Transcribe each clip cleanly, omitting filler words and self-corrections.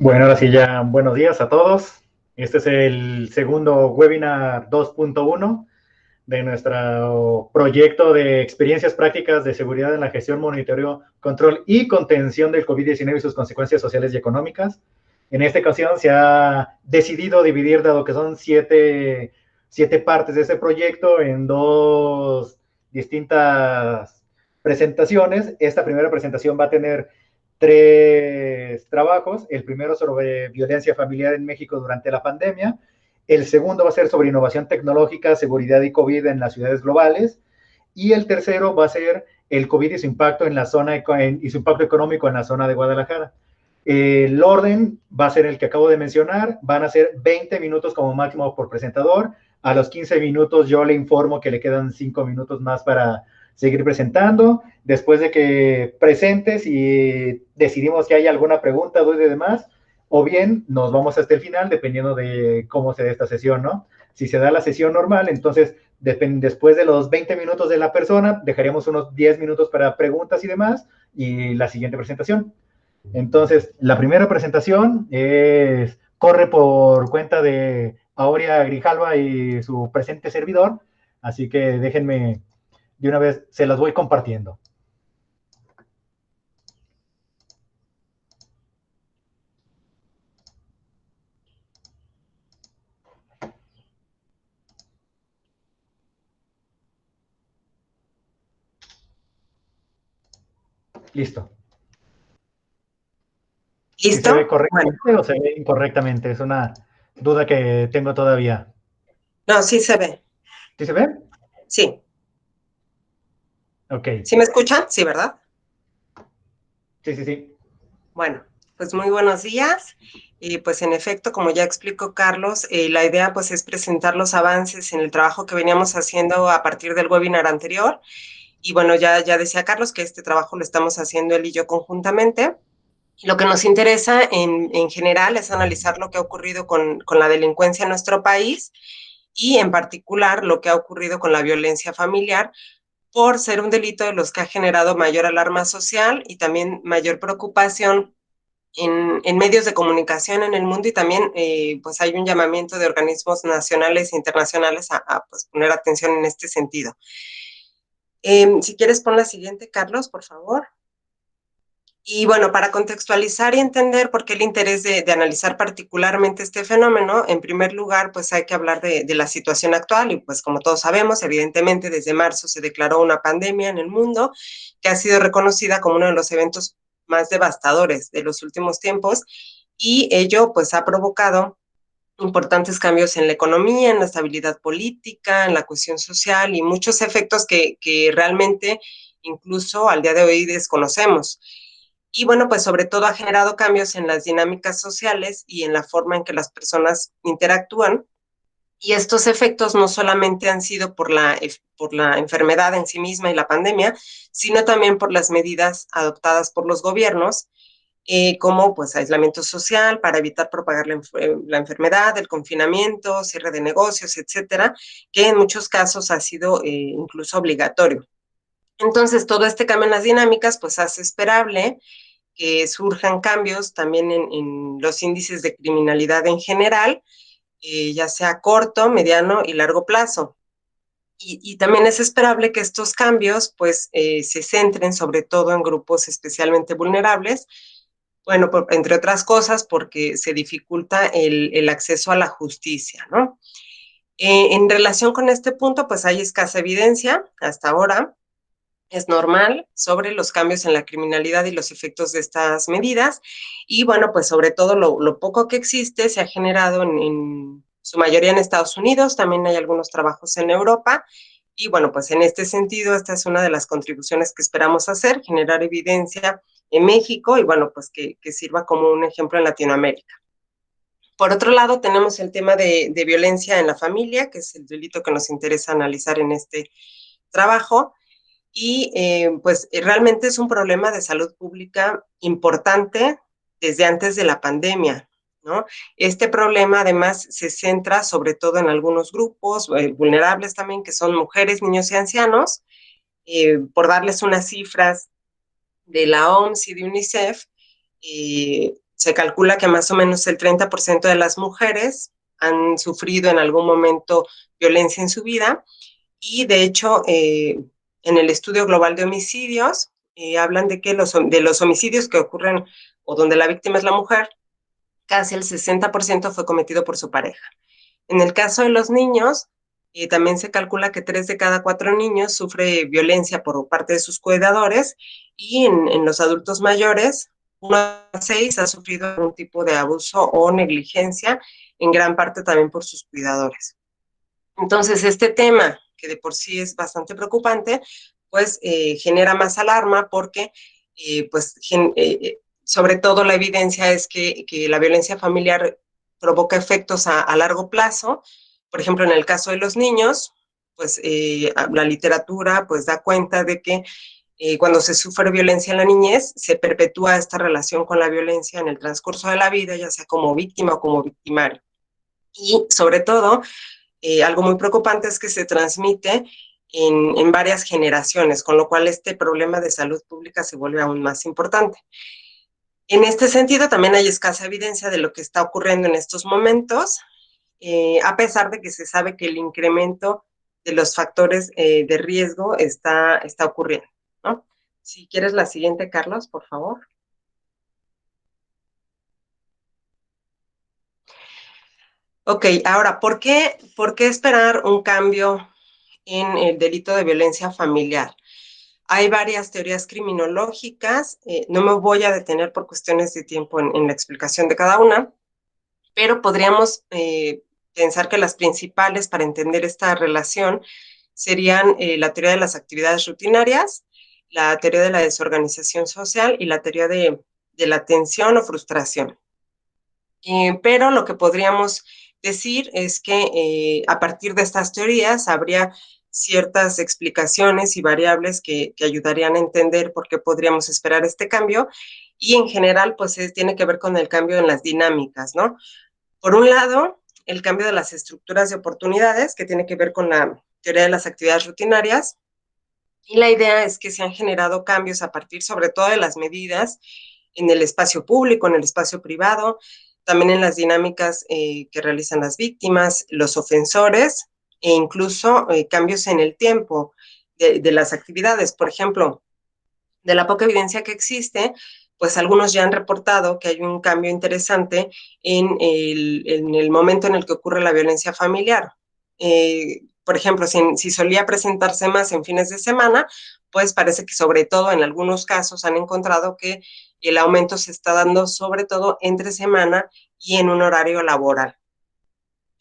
Bueno, ahora sí ya buenos días a todos. Este es el segundo webinar 2.1 de nuestro proyecto de experiencias prácticas de seguridad en la gestión, monitoreo, control y contención del COVID-19 y sus consecuencias sociales y económicas. En esta ocasión se ha decidido dividir, dado que son siete partes de este proyecto, en dos distintas presentaciones. Esta primera presentación va a tener tres trabajos. El primero sobre violencia familiar en México durante la pandemia. El segundo va a ser sobre innovación tecnológica, seguridad y COVID en las ciudades globales. Y el tercero va a ser el COVID y su impacto en la zona y su impacto económico en la zona de Guadalajara. El orden va a ser el que acabo de mencionar. Van a ser 20 minutos como máximo por presentador. A los 15 minutos yo le informo que le quedan 5 minutos más para seguir presentando. Después de que presentes y decidimos que hay alguna pregunta, duda y demás, o bien nos vamos hasta el final, dependiendo de cómo se dé esta sesión, ¿no? Si se da la sesión normal, entonces después de los 20 minutos de la persona, dejaríamos unos 10 minutos para preguntas y demás, y la siguiente presentación. Entonces, la primera presentación corre por cuenta de Aurea Grijalva y su presente servidor, así que déjenme de una vez, se las voy compartiendo. Listo. ¿Sí se ve ¿Listo? Bueno, correctamente o se ve incorrectamente? Es una duda que tengo todavía. no, sí se ve. ¿Sí se ve? Sí. Ok. ¿Sí me escuchan? Sí, ¿verdad? Sí, sí, sí. Bueno, pues muy buenos días. Y pues en efecto, como ya explicó Carlos, la idea pues es presentar los avances en el trabajo que veníamos haciendo a partir del webinar anterior. Y bueno, ya decía Carlos que este trabajo lo estamos haciendo él y yo conjuntamente. Lo que nos interesa en general es analizar lo que ha ocurrido con la delincuencia en nuestro país y en particular lo que ha ocurrido con la violencia familiar por ser un delito de los que ha generado mayor alarma social y también mayor preocupación en medios de comunicación en el mundo y también pues hay un llamamiento de organismos nacionales e internacionales a pues, poner atención en este sentido. Si quieres pon la siguiente, Carlos, por favor. Y bueno, para contextualizar y entender por qué el interés de analizar particularmente este fenómeno, en primer lugar, pues hay que hablar de la situación actual y pues como todos sabemos, evidentemente desde marzo se declaró una pandemia en el mundo que ha sido reconocida como uno de los eventos más devastadores de los últimos tiempos y ello pues ha provocado importantes cambios en la economía, en la estabilidad política, en la cohesión social y muchos efectos que realmente incluso al día de hoy desconocemos. Y bueno, pues sobre todo ha generado cambios en las dinámicas sociales y en la forma en que las personas interactúan. Y estos efectos no solamente han sido por la enfermedad en sí misma y la pandemia, sino también por las medidas adoptadas por los gobiernos, como pues aislamiento social para evitar propagar la enfermedad, el confinamiento, cierre de negocios, etcétera, que en muchos casos ha sido incluso obligatorio. Entonces, todo este cambio en las dinámicas pues hace esperable que surjan cambios también en los índices de criminalidad en general, ya sea a corto, mediano y largo plazo. Y también es esperable que estos cambios pues se centren sobre todo en grupos especialmente vulnerables, bueno, entre otras cosas porque se dificulta el acceso a la justicia, ¿no? En relación con este punto, pues hay escasa evidencia hasta ahora, es normal sobre los cambios en la criminalidad y los efectos de estas medidas. Y bueno, pues sobre todo lo poco que existe se ha generado en su mayoría en Estados Unidos, también hay algunos trabajos en Europa. Y bueno, pues en este sentido, esta es una de las contribuciones que esperamos hacer, generar evidencia en México y bueno, pues que sirva como un ejemplo en Latinoamérica. Por otro lado, tenemos el tema de violencia en la familia, que es el delito que nos interesa analizar en este trabajo y pues realmente es un problema de salud pública importante desde antes de la pandemia, ¿no? Este problema además se centra sobre todo en algunos grupos vulnerables también, que son mujeres, niños y ancianos. Por darles unas cifras de la OMS y de UNICEF, Se calcula que más o menos el 30% de las mujeres han sufrido en algún momento violencia en su vida y de hecho en el estudio global de homicidios hablan de que de los homicidios que ocurren o donde la víctima es la mujer, casi el 60% fue cometido por su pareja. En el caso de los niños, también se calcula que 3 de cada 4 niños sufre violencia por parte de sus cuidadores y en los adultos mayores, 1 de 6 ha sufrido algún tipo de abuso o negligencia, en gran parte también por sus cuidadores. Entonces, este tema, que de por sí es bastante preocupante, pues genera más alarma porque, pues, sobre todo la evidencia es que la violencia familiar provoca efectos a largo plazo. Por ejemplo, en el caso de los niños, pues la literatura pues da cuenta de que cuando se sufre violencia en la niñez, se perpetúa esta relación con la violencia en el transcurso de la vida, ya sea como víctima o como victimario. Y sobre todo, algo muy preocupante es que se transmite en varias generaciones, con lo cual este problema de salud pública se vuelve aún más importante. En este sentido, también hay escasa evidencia de lo que está ocurriendo en estos momentos, a pesar de que se sabe que el incremento de los factores de riesgo está ocurriendo, ¿no? Si quieres la siguiente, Carlos, por favor. Ok, ahora, por qué esperar un cambio en el delito de violencia familiar? Hay varias teorías criminológicas, no me voy a detener por cuestiones de tiempo en la explicación de cada una, pero podríamos pensar que las principales para entender esta relación serían la teoría de las actividades rutinarias, la teoría de la desorganización social y la teoría de la tensión o frustración. Pero lo que podríamos decir es que a partir de estas teorías habría ciertas explicaciones y variables que ayudarían a entender por qué podríamos esperar este cambio y en general pues tiene que ver con el cambio en las dinámicas, ¿no? Por un lado, el cambio de las estructuras de oportunidades, que tiene que ver con la teoría de las actividades rutinarias, y la idea es que se han generado cambios a partir sobre todo de las medidas en el espacio público, en el espacio privado, también en las dinámicas que realizan las víctimas, los ofensores e incluso cambios en el tiempo de las actividades. Por ejemplo, de la poca evidencia que existe, pues algunos ya han reportado que hay un cambio interesante en el momento en el que ocurre la violencia familiar. Por ejemplo, si solía presentarse más en fines de semana, pues parece que sobre todo en algunos casos han encontrado que el aumento se está dando sobre todo entre semana y en un horario laboral.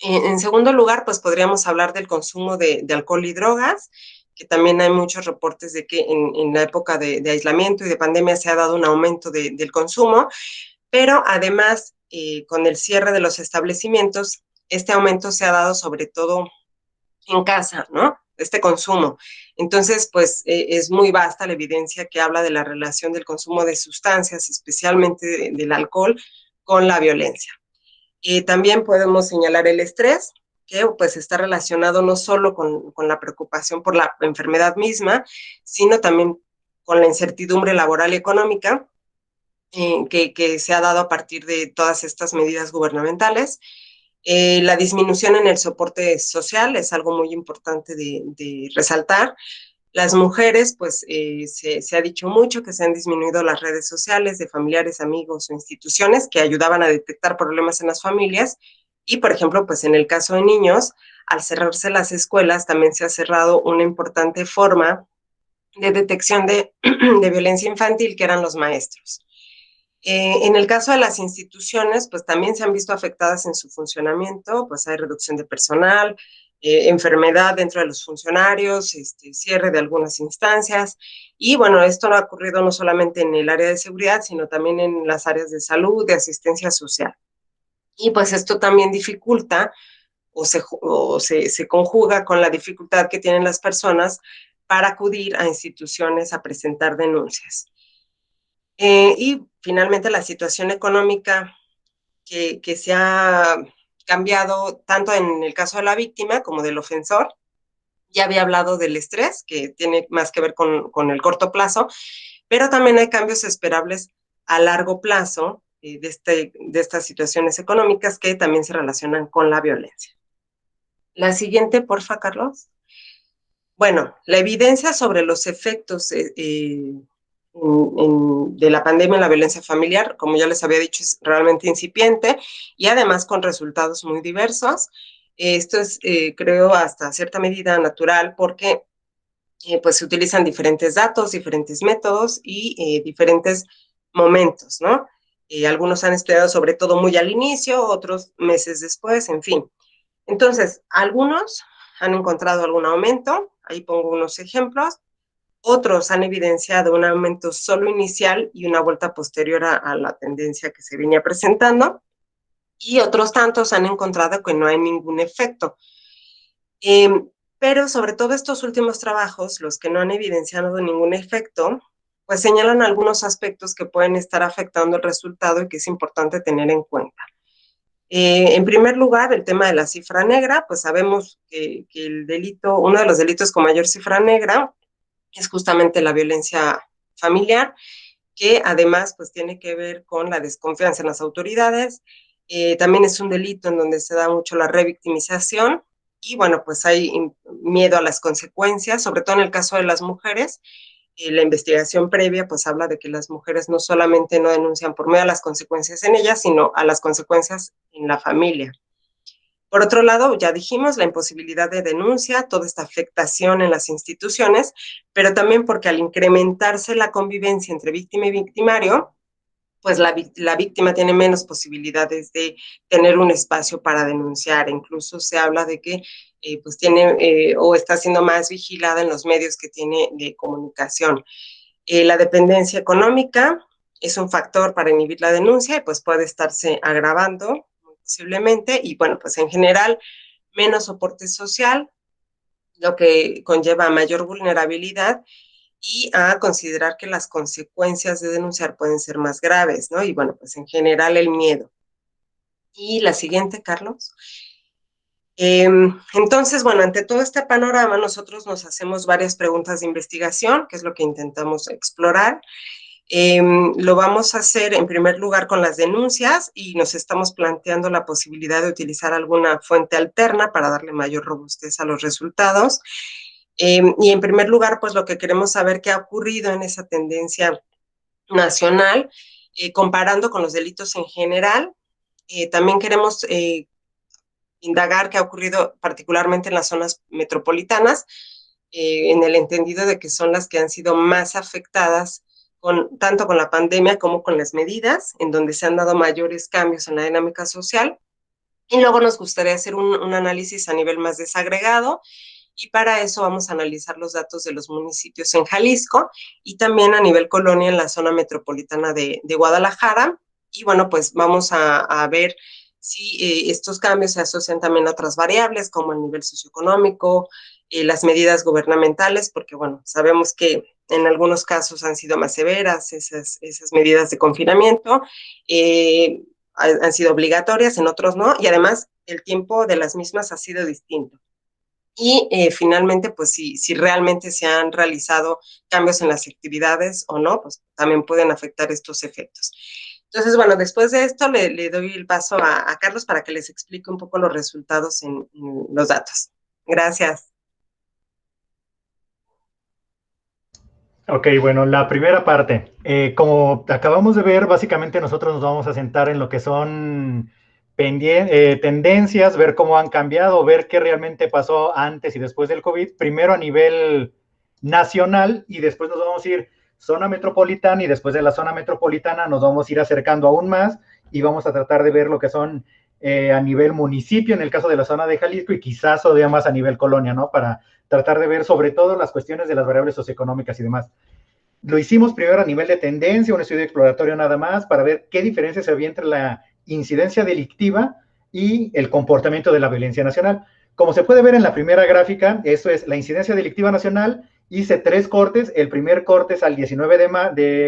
En segundo lugar, pues podríamos hablar del consumo de alcohol y drogas, que también hay muchos reportes de que en la época de aislamiento y de pandemia se ha dado un aumento del consumo, pero además con el cierre de los establecimientos, este aumento se ha dado sobre todo en casa, ¿no? Este consumo. Entonces, pues es muy vasta la evidencia que habla de la relación del consumo de sustancias, especialmente del alcohol, con la violencia. También podemos señalar el estrés, que pues está relacionado no solo con la preocupación por la enfermedad misma, sino también con la incertidumbre laboral y económica que se ha dado a partir de todas estas medidas gubernamentales. La disminución en el soporte social es algo muy importante de resaltar. Las mujeres, pues se ha dicho mucho que se han disminuido las redes sociales de familiares, amigos o instituciones que ayudaban a detectar problemas en las familias. Y, por ejemplo, pues en el caso de niños, al cerrarse las escuelas, también se ha cerrado una importante forma de detección de violencia infantil, que eran los maestros. En el caso de las instituciones, pues también se han visto afectadas en su funcionamiento, pues hay reducción de personal, enfermedad dentro de los funcionarios, cierre de algunas instancias. Y bueno, esto no ha ocurrido no solamente en el área de seguridad, sino también en las áreas de salud, de asistencia social. Y pues esto también dificulta se conjuga con la dificultad que tienen las personas para acudir a instituciones a presentar denuncias. Y finalmente la situación económica que se ha cambiado tanto en el caso de la víctima como del ofensor. Ya había hablado del estrés, que tiene más que ver con el corto plazo, pero también hay cambios esperables a largo plazo de estas situaciones económicas que también se relacionan con la violencia. La siguiente, porfa, Carlos. Bueno, la evidencia sobre los efectos de la pandemia en la violencia familiar, como ya les había dicho, es realmente incipiente y además con resultados muy diversos. Esto es, creo, hasta cierta medida natural porque pues se utilizan diferentes datos, diferentes métodos y diferentes momentos, ¿no? Algunos han estudiado sobre todo muy al inicio, otros meses después, en fin. Entonces, algunos han encontrado algún aumento, ahí pongo unos ejemplos, otros han evidenciado un aumento solo inicial y una vuelta posterior a la tendencia que se venía presentando, y otros tantos han encontrado que no hay ningún efecto. Pero sobre todo estos últimos trabajos, los que no han evidenciado ningún efecto, pues señalan algunos aspectos que pueden estar afectando el resultado y que es importante tener en cuenta. En primer lugar, el tema de la cifra negra, pues sabemos que el delito, uno de los delitos con mayor cifra negra es justamente la violencia familiar, que además pues tiene que ver con la desconfianza en las autoridades. También es un delito en donde se da mucho la revictimización y bueno, pues hay miedo a las consecuencias, sobre todo en el caso de las mujeres. La investigación previa pues habla de que las mujeres no solamente no denuncian por miedo a las consecuencias en ellas, sino a las consecuencias en la familia. Por otro lado, ya dijimos la imposibilidad de denuncia, toda esta afectación en las instituciones, pero también porque al incrementarse la convivencia entre víctima y victimario, pues la víctima tiene menos posibilidades de tener un espacio para denunciar. Incluso se habla de que pues tiene o está siendo más vigilada en los medios que tiene de comunicación. La dependencia económica es un factor para inhibir la denuncia y pues puede estarse agravando posiblemente, y bueno, pues en general menos soporte social, lo que conlleva mayor vulnerabilidad y a considerar que las consecuencias de denunciar pueden ser más graves, ¿no? Y bueno, pues en general el miedo. Y la siguiente, Carlos. Entonces, bueno, ante todo este panorama, nosotros nos hacemos varias preguntas de investigación, que es lo que intentamos explorar. Lo vamos a hacer en primer lugar con las denuncias y nos estamos planteando la posibilidad de utilizar alguna fuente alterna para darle mayor robustez a los resultados. Y en primer lugar, pues lo que queremos saber qué ha ocurrido en esa tendencia nacional, comparando con los delitos en general. También queremos indagar qué ha ocurrido particularmente en las zonas metropolitanas, en el entendido de que son las que han sido más afectadas tanto con la pandemia como con las medidas, en donde se han dado mayores cambios en la dinámica social. Y luego nos gustaría hacer un análisis a nivel más desagregado, y para eso vamos a analizar los datos de los municipios en Jalisco y también a nivel colonia en la zona metropolitana de Guadalajara. Y bueno, pues vamos a ver si estos cambios se asocian también a otras variables como el nivel socioeconómico, las medidas gubernamentales, porque bueno, sabemos que en algunos casos han sido más severas esas medidas de confinamiento, han sido obligatorias, en otros no, y además el tiempo de las mismas ha sido distinto. Y finalmente, pues si realmente se han realizado cambios en las actividades o no, pues también pueden afectar estos efectos. Entonces, bueno, después de esto le doy el paso a Carlos para que les explique un poco los resultados en los datos. Gracias. Ok, bueno, la primera parte. Como acabamos de ver, básicamente nosotros nos vamos a sentar en lo que son tendencias, ver cómo han cambiado, ver qué realmente pasó antes y después del COVID, primero a nivel nacional y después nos vamos a ir zona metropolitana y después de la zona metropolitana nos vamos a ir acercando aún más y vamos a tratar de ver lo que son a nivel municipio, en el caso de la zona de Jalisco y quizás todavía más a nivel colonia, ¿no? Para tratar de ver sobre todo las cuestiones de las variables socioeconómicas y demás. Lo hicimos primero a nivel de tendencia, un estudio exploratorio nada más, para ver qué diferencias había entre la incidencia delictiva y el comportamiento de la violencia nacional. Como se puede ver en la primera gráfica, eso es la incidencia delictiva nacional. Hice 3 cortes. El primer corte es al 19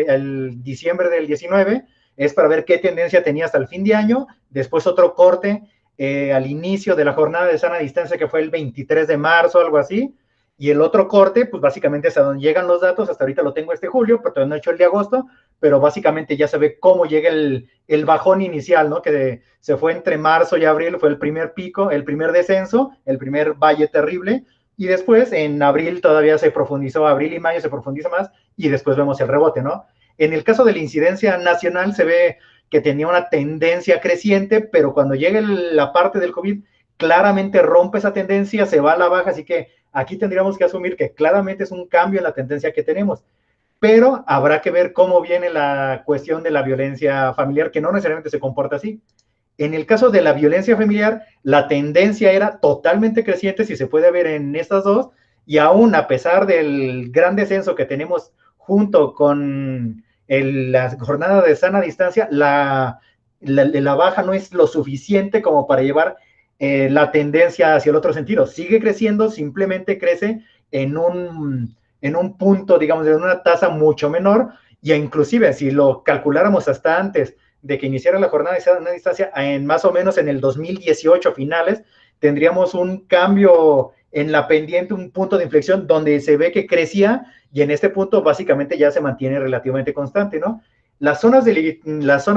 el diciembre del 19, es para ver qué tendencia tenía hasta el fin de año. Después otro corte al inicio de la jornada de sana distancia, que fue el 23 de marzo, algo así. Y el otro corte, pues básicamente es a donde llegan los datos. Hasta ahorita lo tengo julio, pero todavía no he hecho el de agosto, pero básicamente ya se ve cómo llega el bajón inicial, ¿no? Que se fue entre marzo y abril, fue el primer pico, el primer descenso, el primer valle terrible, y después en abril todavía se profundizó, abril y mayo se profundiza más, y después vemos el rebote, ¿no? En el caso de la incidencia nacional se ve que tenía una tendencia creciente, pero cuando llega la parte del COVID, claramente rompe esa tendencia, se va a la baja, así que aquí tendríamos que asumir que claramente es un cambio en la tendencia que tenemos, pero habrá que ver cómo viene la cuestión de la violencia familiar, que no necesariamente se comporta así. En el caso de la violencia familiar, la tendencia era totalmente creciente, si se puede ver en estas dos, y aún a pesar del gran descenso que tenemos junto con la jornada de sana distancia, la baja no es lo suficiente como para llevar la tendencia hacia el otro sentido. Sigue creciendo, simplemente crece en un punto, digamos, en una tasa mucho menor, y inclusive si lo calculáramos hasta antes de que iniciara la jornada de sana distancia, en más o menos en el 2018 finales, tendríamos un cambio en la pendiente, un punto de inflexión donde se ve que crecía, y en este punto básicamente ya se mantiene relativamente constante, ¿no? Las zonas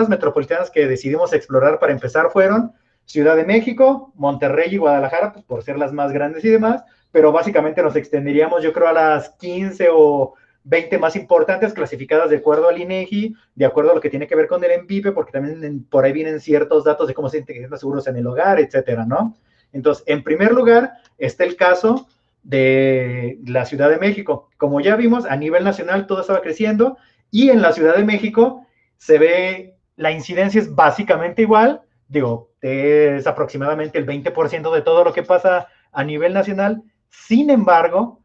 metropolitanas que decidimos explorar para empezar fueron Ciudad de México, Monterrey y Guadalajara, pues por ser las más grandes y demás, pero básicamente nos extenderíamos, yo creo, a las 15 o 20 más importantes, clasificadas de acuerdo al INEGI, de acuerdo a lo que tiene que ver con el ENVIPE, porque también por ahí vienen ciertos datos de cómo se integran seguros en el hogar, etcétera, ¿no? Entonces, en primer lugar, está el caso de la Ciudad de México. Como ya vimos, a nivel nacional todo estaba creciendo, y en la Ciudad de México se ve, la incidencia es básicamente igual, digo, es aproximadamente el 20% de todo lo que pasa a nivel nacional. Sin embargo,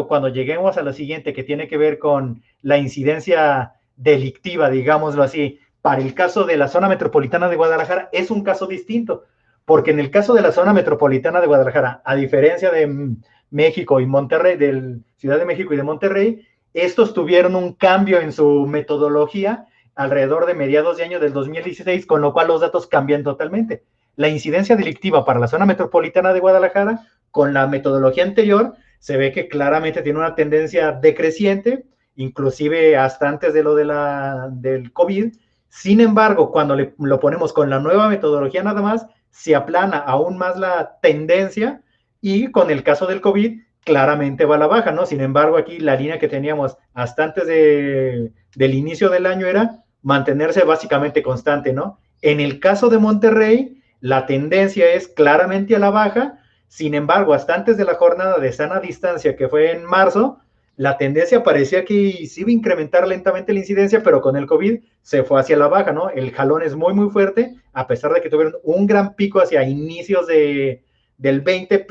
cuando lleguemos a lo siguiente, que tiene que ver con la incidencia delictiva, digámoslo así, para el caso de la zona metropolitana de Guadalajara, es un caso distinto, porque en el caso de la zona metropolitana de Guadalajara, a diferencia de México y Monterrey, de Ciudad de México y de Monterrey, estos tuvieron un cambio en su metodología alrededor de mediados de año del 2016, con lo cual los datos cambian totalmente. La incidencia delictiva para la zona metropolitana de Guadalajara, con la metodología anterior, se ve que claramente tiene una tendencia decreciente, inclusive hasta antes de lo del COVID. Sin embargo, cuando lo ponemos con la nueva metodología nada más, se aplana aún más la tendencia, y con el caso del COVID, claramente va a la baja, ¿no? Sin embargo, aquí la línea que teníamos hasta antes del inicio del año era mantenerse básicamente constante, ¿no? En el caso de Monterrey, la tendencia es claramente a la baja. Sin embargo, hasta antes de la jornada de sana distancia, que fue en marzo, la tendencia parecía que se iba a incrementar lentamente la incidencia, pero con el COVID se fue hacia la baja, ¿no? El jalón es muy, muy fuerte, a pesar de que tuvieron un gran pico hacia inicios del 20,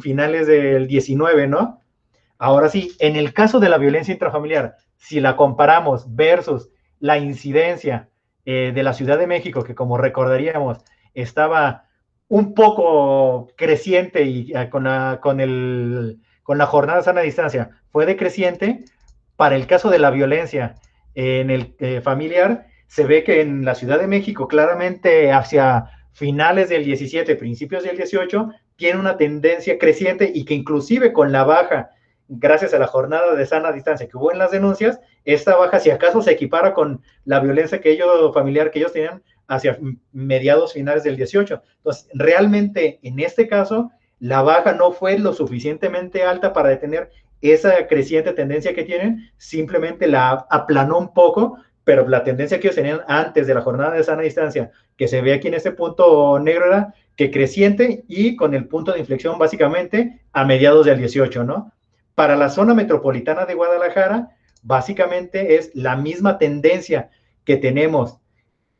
finales del 19, ¿no? Ahora sí, en el caso de la violencia intrafamiliar, si la comparamos versus la incidencia de la Ciudad de México, que como recordaríamos, estaba un poco creciente, y con la jornada sana distancia fue decreciente, para el caso de la violencia en el familiar, se ve que en la Ciudad de México claramente hacia finales del 17, principios del 18, tiene una tendencia creciente, y que inclusive con la baja, gracias a la jornada de sana distancia que hubo en las denuncias, esta baja si acaso se equipara con la violencia familiar que ellos tenían hacia mediados finales del 18. Entonces, realmente en este caso, la baja no fue lo suficientemente alta para detener esa creciente tendencia que tienen, simplemente la aplanó un poco, pero la tendencia que ellos tenían antes de la jornada de sana distancia, que se ve aquí en este punto negro, era que creciente, y con el punto de inflexión básicamente a mediados del 18, ¿no? Para la zona metropolitana de Guadalajara, básicamente es la misma tendencia que tenemos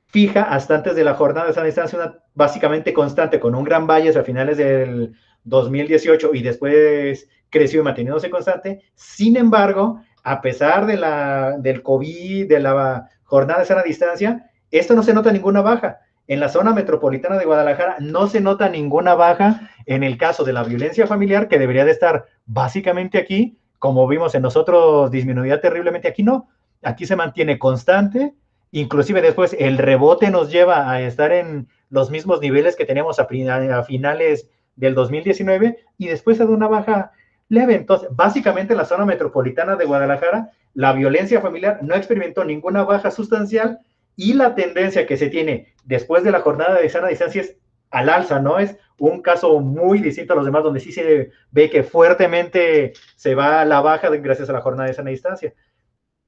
fija hasta antes de la jornada de sana distancia, básicamente constante, con un gran valle a finales del 2018, y después creció y manteniéndose constante. Sin embargo, a pesar del COVID, de la jornada de sana distancia, esto no se nota ninguna baja. En la zona metropolitana de Guadalajara no se nota ninguna baja en el caso de la violencia familiar, que debería de estar básicamente aquí, como vimos en nosotros, disminuía terriblemente. Aquí no, aquí se mantiene constante, inclusive después el rebote nos lleva a estar en los mismos niveles que teníamos a finales del 2019, y después de una baja leve. Entonces, básicamente la zona metropolitana de Guadalajara la violencia familiar no experimentó ninguna baja sustancial y la tendencia que se tiene después de la jornada de sana distancia es al alza, ¿no? Es un caso muy distinto a los demás, donde sí se ve que fuertemente se va a la baja gracias a la jornada de sana distancia,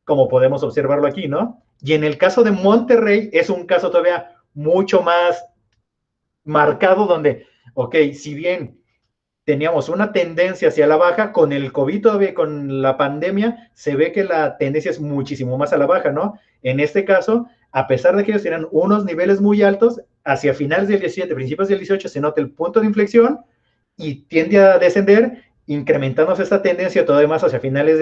como podemos observarlo aquí, ¿no? Y en el caso de Monterrey es un caso todavía mucho más marcado donde, ok, si bien teníamos una tendencia hacia la baja, con el COVID todavía, con la pandemia, se ve que la tendencia es muchísimo más a la baja, ¿no? En este caso, a pesar de que ellos tenían unos niveles muy altos, hacia finales del 17, principios del 18, se nota el punto de inflexión y tiende a descender, incrementándose esta tendencia todavía más hacia finales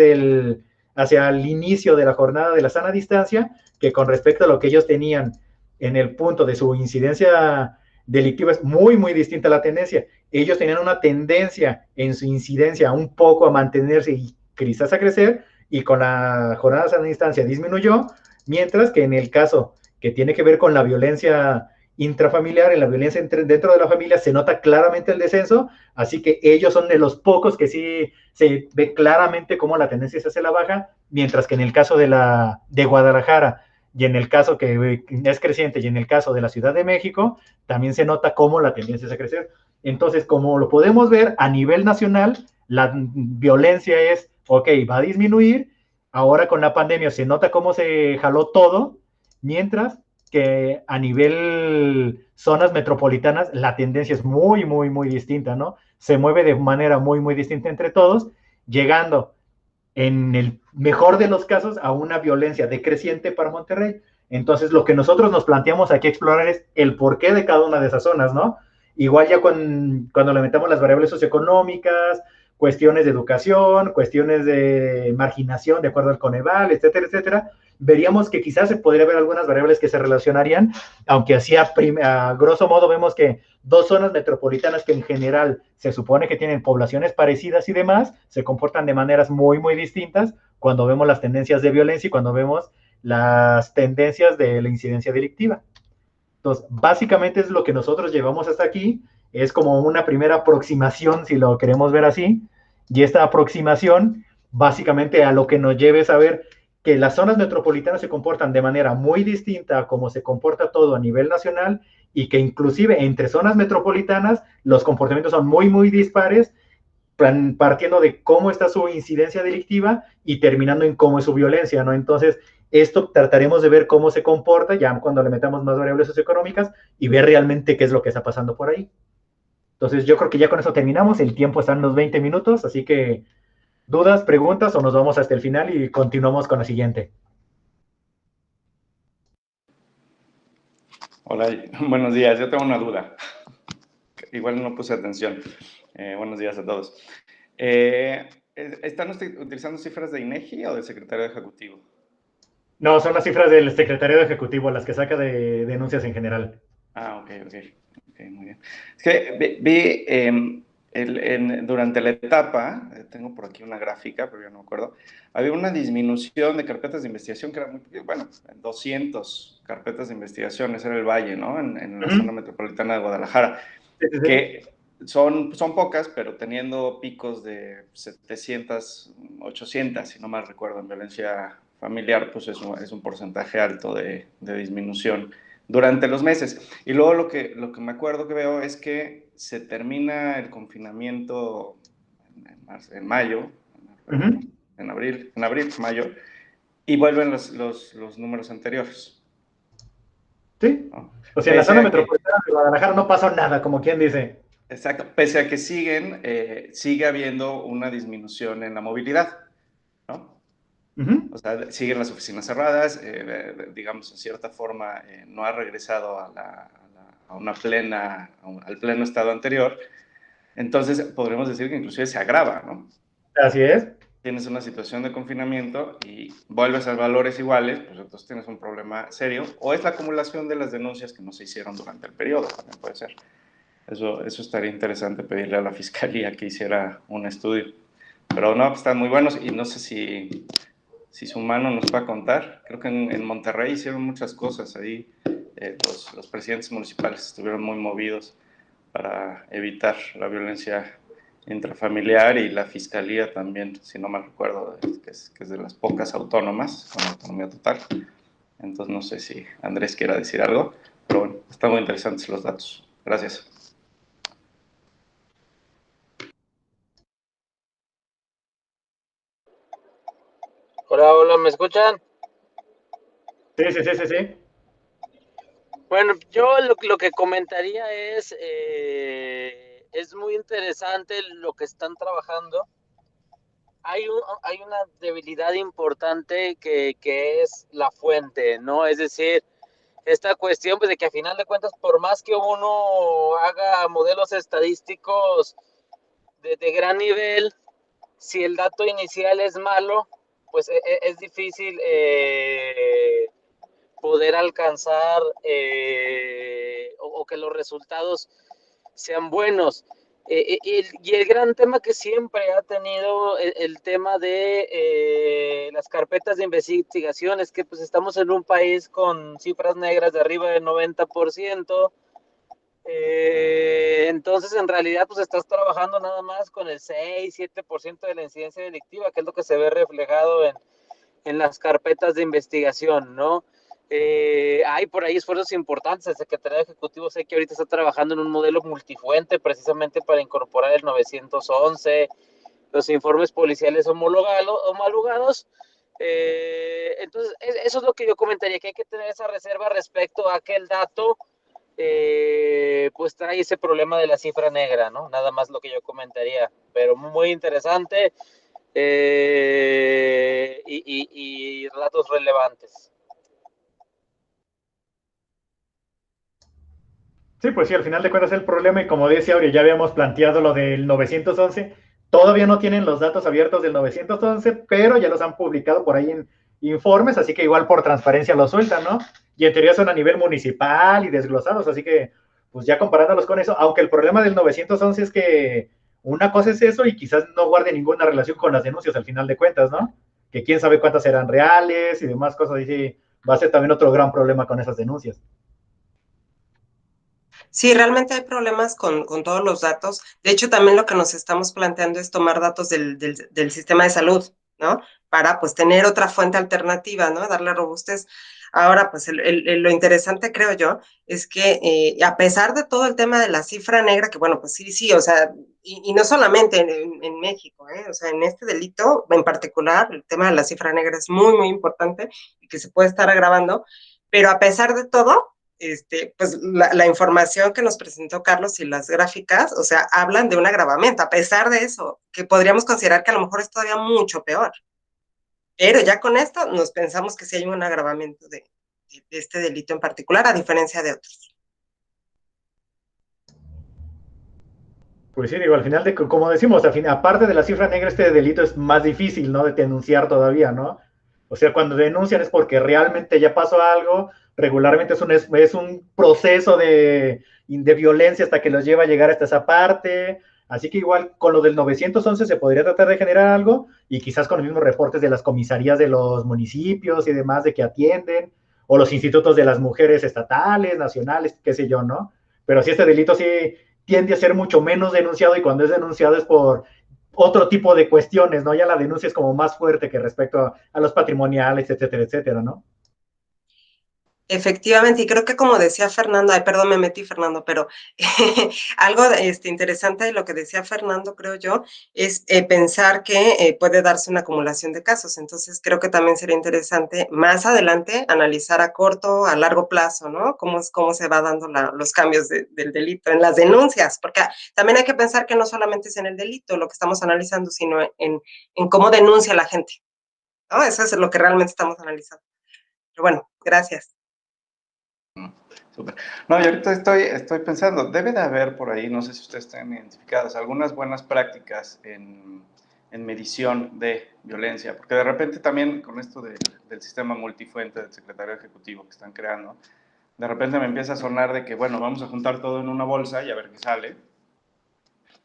hacia el inicio de la jornada de la sana distancia, que con respecto a lo que ellos tenían en el punto de su incidencia delictiva es muy, muy distinta a la tendencia. Ellos tenían una tendencia en su incidencia un poco a mantenerse y quizás a crecer, y con la jornada de sana distancia disminuyó, mientras que en el caso que tiene que ver con la violencia intrafamiliar, en la violencia dentro de la familia, se nota claramente el descenso, así que ellos son de los pocos que sí se ve claramente cómo la tendencia se hace la baja, mientras que en el caso de Guadalajara, y en el caso que es creciente, y en el caso de la Ciudad de México, también se nota cómo la tendencia es a crecer. Entonces, como lo podemos ver a nivel nacional, la violencia es, ok, va a disminuir, ahora con la pandemia se nota cómo se jaló todo, mientras que a nivel zonas metropolitanas la tendencia es muy, muy, muy distinta, ¿no? Se mueve de manera muy, muy distinta entre todos, llegando en el mejor de los casos a una violencia decreciente para Monterrey. Entonces, lo que nosotros nos planteamos aquí explorar es el porqué de cada una de esas zonas, ¿no? Igual ya cuando le metamos las variables socioeconómicas, cuestiones de educación, cuestiones de marginación de acuerdo al Coneval, etcétera, etcétera, veríamos que quizás se podría ver algunas variables que se relacionarían, aunque así a grosso modo vemos que dos zonas metropolitanas que en general se supone que tienen poblaciones parecidas y demás, se comportan de maneras muy, muy distintas cuando vemos las tendencias de violencia y cuando vemos las tendencias de la incidencia delictiva. Entonces, básicamente es lo que nosotros llevamos hasta aquí, es como una primera aproximación, si lo queremos ver así, y esta aproximación básicamente a lo que nos lleve a saber que las zonas metropolitanas se comportan de manera muy distinta a cómo se comporta todo a nivel nacional, y que inclusive entre zonas metropolitanas los comportamientos son muy, muy dispares, partiendo de cómo está su incidencia delictiva y terminando en cómo es su violencia, ¿no? Entonces, esto trataremos de ver cómo se comporta ya cuando le metamos más variables socioeconómicas y ver realmente qué es lo que está pasando por ahí. Entonces, yo creo que ya con eso terminamos. El tiempo está en los 20 minutos, así que dudas, preguntas o nos vamos hasta el final y continuamos con la siguiente. Hola, buenos días. Yo tengo una duda. Igual no puse atención. Buenos días a todos. ¿Están utilizando cifras de INEGI o del Secretario Ejecutivo? No, son las cifras del Secretariado Ejecutivo, las que saca de denuncias en general. Ah, ok, muy bien. Es que vi durante la etapa, tengo por aquí una gráfica, pero ya no me acuerdo, había una disminución de carpetas de investigación que era muy, bueno, 200 carpetas de investigación, ese era el Valle, ¿no? En la zona metropolitana de Guadalajara, Sí, sí, sí. que son pocas, pero teniendo picos de 700, 800, si no mal recuerdo, en violencia familiar, pues es un porcentaje alto de disminución durante los meses. Y luego lo que me acuerdo que veo es que se termina el confinamiento en mayo, en abril, mayo, y vuelven los números anteriores. Sí. ¿No? O sea, en la zona metropolitana de Guadalajara no pasó nada, como quien dice. Exacto, pese a que sigue habiendo una disminución en la movilidad, ¿no? O sea, siguen las oficinas cerradas, digamos, en cierta forma, no ha regresado al pleno estado anterior. Entonces, podremos decir que inclusive se agrava, ¿no? Así es. Tienes una situación de confinamiento y vuelves a valores iguales, pues entonces tienes un problema serio. O es la acumulación de las denuncias que no se hicieron durante el periodo, también puede ser. Eso estaría interesante pedirle a la fiscalía que hiciera un estudio. Pero no, están muy buenos y no sé si su mano nos va a contar. Creo que en Monterrey hicieron muchas cosas ahí. Los presidentes municipales estuvieron muy movidos para evitar la violencia intrafamiliar y la fiscalía también, si no me recuerdo, que es de las pocas autónomas con autonomía total. Entonces no sé si Andrés quiera decir algo, pero bueno, están muy interesantes los datos. Gracias. Hola, hola, ¿me escuchan? Sí, sí, sí, sí, sí. Bueno, yo lo que comentaría es muy interesante lo que están trabajando. Hay una debilidad importante que es la fuente, ¿no? Es decir, esta cuestión pues, de que a final de cuentas, por más que uno haga modelos estadísticos de gran nivel, si el dato inicial es malo, pues es difícil poder alcanzar o que los resultados sean buenos. Y el gran tema que siempre ha tenido el tema de las carpetas de investigación es que pues estamos en un país con cifras negras de arriba del 90%. Entonces, en realidad, pues estás trabajando nada más con el 6-7% de la incidencia delictiva, que es lo que se ve reflejado en las carpetas de investigación, ¿no? Hay por ahí esfuerzos importantes. El secretario ejecutivo sé que ahorita está trabajando en un modelo multifuente precisamente para incorporar el 911, los informes policiales homologados. Entonces, eso es lo que yo comentaría, que hay que tener esa reserva respecto a que el dato pues trae ese problema de la cifra negra, ¿no? Nada más lo que yo comentaría, pero muy interesante y datos relevantes. Sí, pues sí, al final de cuentas el problema, y como decía Auri, ya habíamos planteado lo del 911, todavía no tienen los datos abiertos del 911, pero ya los han publicado por ahí en informes, así que igual por transparencia los sueltan, ¿no? Y en teoría son a nivel municipal y desglosados, así que pues ya comparándolos con eso, aunque el problema del 911 es que una cosa es eso y quizás no guarde ninguna relación con las denuncias al final de cuentas, ¿no? Que quién sabe cuántas serán reales y demás cosas, y sí, va a ser también otro gran problema con esas denuncias. Sí, realmente hay problemas con todos los datos. De hecho, también lo que nos estamos planteando es tomar datos del sistema de salud, ¿no? Para pues tener otra fuente alternativa, ¿no? Darle robustez. Ahora, pues lo interesante, creo yo, es que a pesar de todo el tema de la cifra negra, que bueno, pues sí, sí, o sea, y no solamente en México, ¿eh? O sea, en este delito en particular, el tema de la cifra negra es muy, muy importante y que se puede estar agravando, pero a pesar de todo, pues la información que nos presentó Carlos y las gráficas, o sea, hablan de un agravamiento, a pesar de eso, que podríamos considerar que a lo mejor es todavía mucho peor. Pero ya con esto nos pensamos que sí hay un agravamiento de este delito en particular, a diferencia de otros. Pues sí, digo, al final, de, como decimos, al fin, aparte de la cifra negra, este delito es más difícil, ¿no? De denunciar todavía, ¿no? O sea, cuando denuncian es porque realmente ya pasó algo, regularmente es un proceso de violencia hasta que los lleva a llegar hasta esa parte. Así que igual con lo del 911 se podría tratar de generar algo y quizás con los mismos reportes de las comisarías de los municipios y demás de que atienden, o los institutos de las mujeres estatales, nacionales, qué sé yo, ¿no? Pero si este delito sí tiende a ser mucho menos denunciado y cuando es denunciado es por otro tipo de cuestiones, ¿no? Ya la denuncia es como más fuerte que respecto a los patrimoniales, etcétera, etcétera, ¿no? Efectivamente, y creo que como decía Fernando, ay, perdón, me metí Fernando, pero algo interesante de lo que decía Fernando, creo yo, es pensar que puede darse una acumulación de casos. Entonces, creo que también sería interesante más adelante analizar a corto, a largo plazo, ¿no? Cómo se va dando los cambios del delito en las denuncias, porque también hay que pensar que no solamente es en el delito lo que estamos analizando, sino en cómo denuncia la gente, ¿no? Eso es lo que realmente estamos analizando. Pero bueno, gracias. Súper. No, y ahorita estoy pensando, debe de haber por ahí, no sé si ustedes están identificadas, algunas buenas prácticas en medición de violencia, porque de repente también con esto del sistema multifuente del secretario ejecutivo que están creando, de repente me empieza a sonar de que, bueno, vamos a juntar todo en una bolsa y a ver qué sale,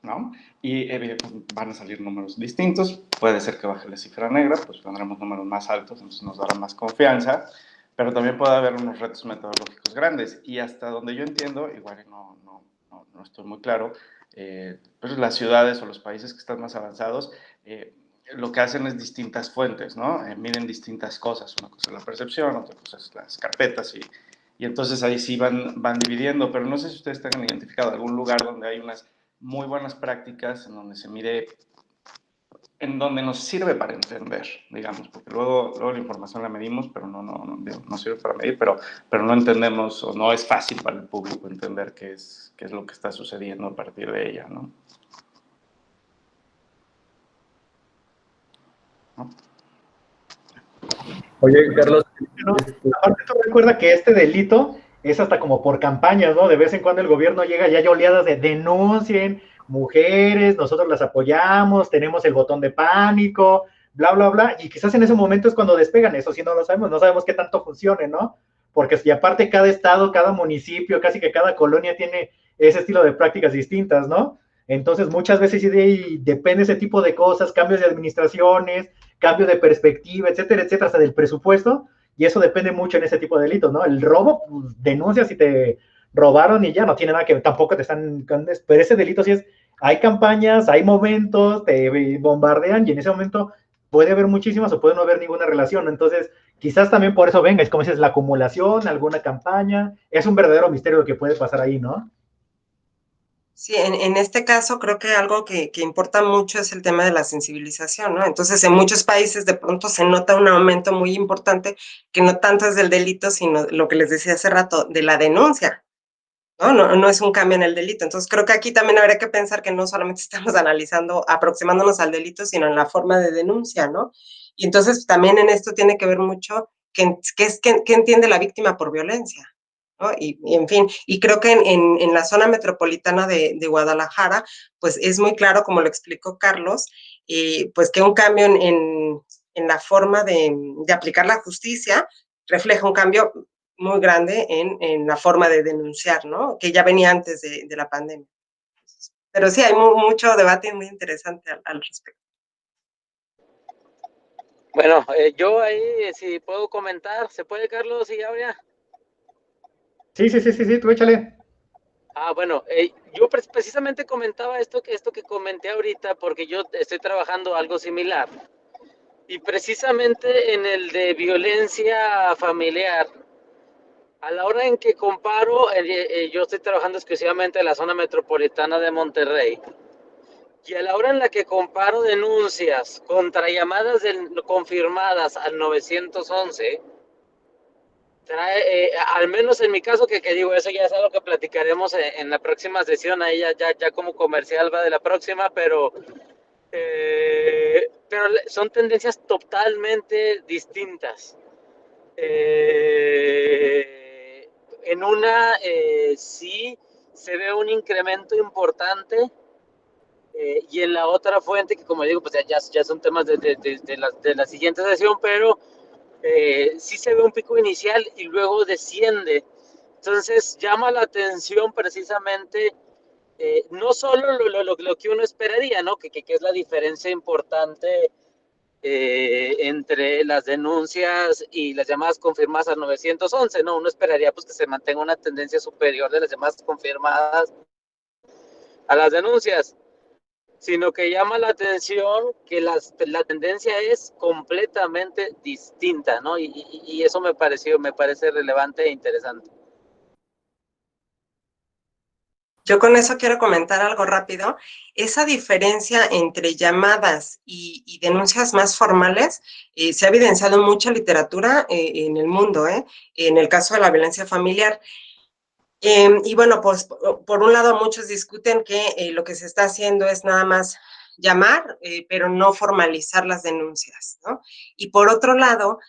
¿no? Y pues, van a salir números distintos, puede ser que baje la cifra negra, pues tendremos números más altos, entonces nos dará más confianza, pero también puede haber unos retos metodológicos grandes y hasta donde yo entiendo, igual no estoy muy claro, pues las ciudades o los países que están más avanzados, lo que hacen es distintas fuentes, ¿no? Miden distintas cosas. Una cosa es la percepción, otra cosa es las carpetas, y entonces ahí sí van dividiendo, pero no sé si ustedes tengan identificado algún lugar donde hay unas muy buenas prácticas en donde se mide, en donde nos sirve para entender, digamos, porque luego la información la medimos, pero no sirve para medir, pero no entendemos, o no es fácil para el público entender qué es lo que está sucediendo a partir de ella, ¿no? Oye, Carlos, No, aparte tú recuerda que este delito es hasta como por campañas, ¿no? De vez en cuando el gobierno llega y hay oleadas de denuncien, mujeres, nosotros las apoyamos, tenemos el botón de pánico, bla, bla, bla, y quizás en ese momento es cuando despegan, eso sí no lo sabemos, no sabemos qué tanto funcione, ¿no? Porque si aparte cada estado, cada municipio, casi que cada colonia tiene ese estilo de prácticas distintas, ¿no? Entonces muchas veces sí depende ese tipo de cosas, cambios de administraciones, cambio de perspectiva, etcétera, hasta del presupuesto, y eso depende mucho en ese tipo de delitos, ¿no? El robo, pues, denuncias si te robaron y ya no tiene nada que ver, tampoco te están, pero ese delito sí es, hay campañas, hay momentos, te bombardean y en ese momento puede haber muchísimas o puede no haber ninguna relación, entonces quizás también por eso venga, es como dices, la acumulación, alguna campaña, es un verdadero misterio lo que puede pasar ahí, ¿no? Sí, en este caso creo que algo que importa mucho es el tema de la sensibilización, ¿no? Entonces, en muchos países de pronto se nota un aumento muy importante, que no tanto es del delito, sino lo que les decía hace rato, de la denuncia, ¿no? No es un cambio en el delito. Entonces, creo que aquí también habría que pensar que no solamente estamos analizando, aproximándonos al delito, sino en la forma de denuncia, ¿no? Y entonces también en esto tiene que ver mucho qué entiende la víctima por violencia, ¿no? Y en fin, y creo que en la zona metropolitana de Guadalajara, pues es muy claro, como lo explicó Carlos, pues que un cambio en la forma de aplicar la justicia refleja un cambio muy grande en la forma de denunciar, ¿no? Que ya venía antes de la pandemia. Pero sí, hay mucho debate muy interesante al respecto. Bueno, yo ahí, si puedo comentar, ¿se puede, Carlos y Aurea? Sí, tú échale. Bueno, yo precisamente comentaba esto que comenté ahorita porque yo estoy trabajando algo similar. Y precisamente en el de violencia familiar, a la hora en que comparo, yo estoy trabajando exclusivamente en la zona metropolitana de Monterrey. Y a la hora en la que comparo denuncias contra llamadas confirmadas al 911, al menos en mi caso, que digo, eso ya es algo que platicaremos en la próxima sesión, ahí ya como comercial va de la próxima, pero son tendencias totalmente distintas. En una sí se ve un incremento importante, y en la otra fuente, que como digo, pues ya son temas de la siguiente sesión, pero sí se ve un pico inicial y luego desciende. Entonces llama la atención precisamente, no solo lo que uno esperaría, ¿no? Que es la diferencia importante entre las denuncias y las llamadas confirmadas al 911, ¿no? Uno esperaría pues que se mantenga una tendencia superior de las llamadas confirmadas a las denuncias, sino que llama la atención que la tendencia es completamente distinta, ¿no? Y eso me parece relevante e interesante. Yo con eso quiero comentar algo rápido. Esa diferencia entre llamadas y denuncias más formales se ha evidenciado en mucha literatura en el mundo, en el caso de la violencia familiar. Y bueno, pues por un lado muchos discuten que lo que se está haciendo es nada más llamar, pero no formalizar las denuncias, ¿no? Y por otro lado,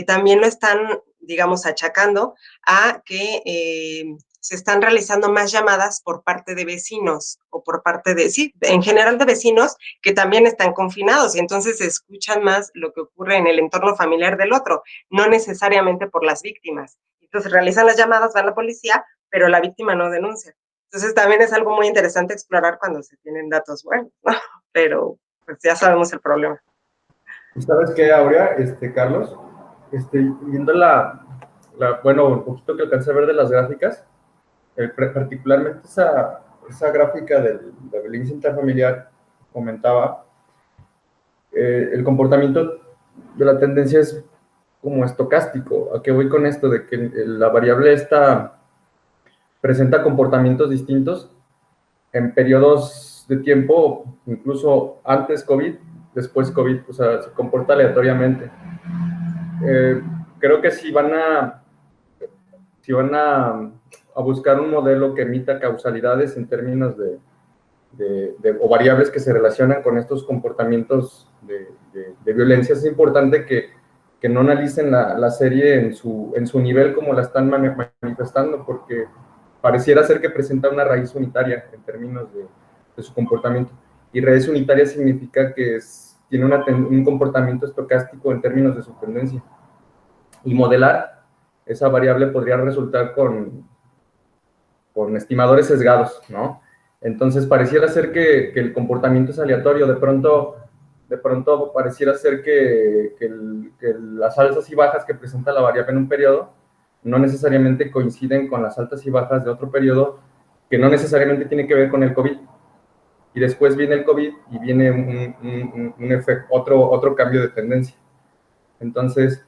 también lo están, digamos, achacando a que se están realizando más llamadas por parte de vecinos o por parte de, sí, en general de vecinos que también están confinados y entonces se escuchan más lo que ocurre en el entorno familiar del otro, no necesariamente por las víctimas. Entonces realizan las llamadas, va la policía, pero la víctima no denuncia. Entonces también es algo muy interesante explorar cuando se tienen datos buenos, ¿no? Pero pues ya sabemos el problema. ¿Sabes qué, Aurea? Carlos, viendo bueno, un poquito que alcancé a ver de las gráficas, particularmente esa gráfica de la violencia intrafamiliar comentaba, el comportamiento de la tendencia es como estocástico. ¿A qué voy con esto? De que la variable esta presenta comportamientos distintos en periodos de tiempo, incluso antes COVID, después COVID, o sea, se comporta aleatoriamente. Creo que si van a buscar un modelo que emita causalidades en términos o variables que se relacionan con estos comportamientos de violencia, es importante que no analicen la serie en su nivel como la están manifestando, porque pareciera ser que presenta una raíz unitaria en términos de su comportamiento. Y raíz unitaria significa que tiene un comportamiento estocástico en términos de su tendencia. Y modelar esa variable podría resultar con estimadores sesgados, ¿no? Entonces, pareciera ser que el comportamiento es aleatorio. De pronto pareciera ser que las alzas y bajas que presenta la variable en un periodo no necesariamente coinciden con las altas y bajas de otro periodo, que no necesariamente tiene que ver con el COVID. Y después viene el COVID y viene un efecto, otro cambio de tendencia. Entonces,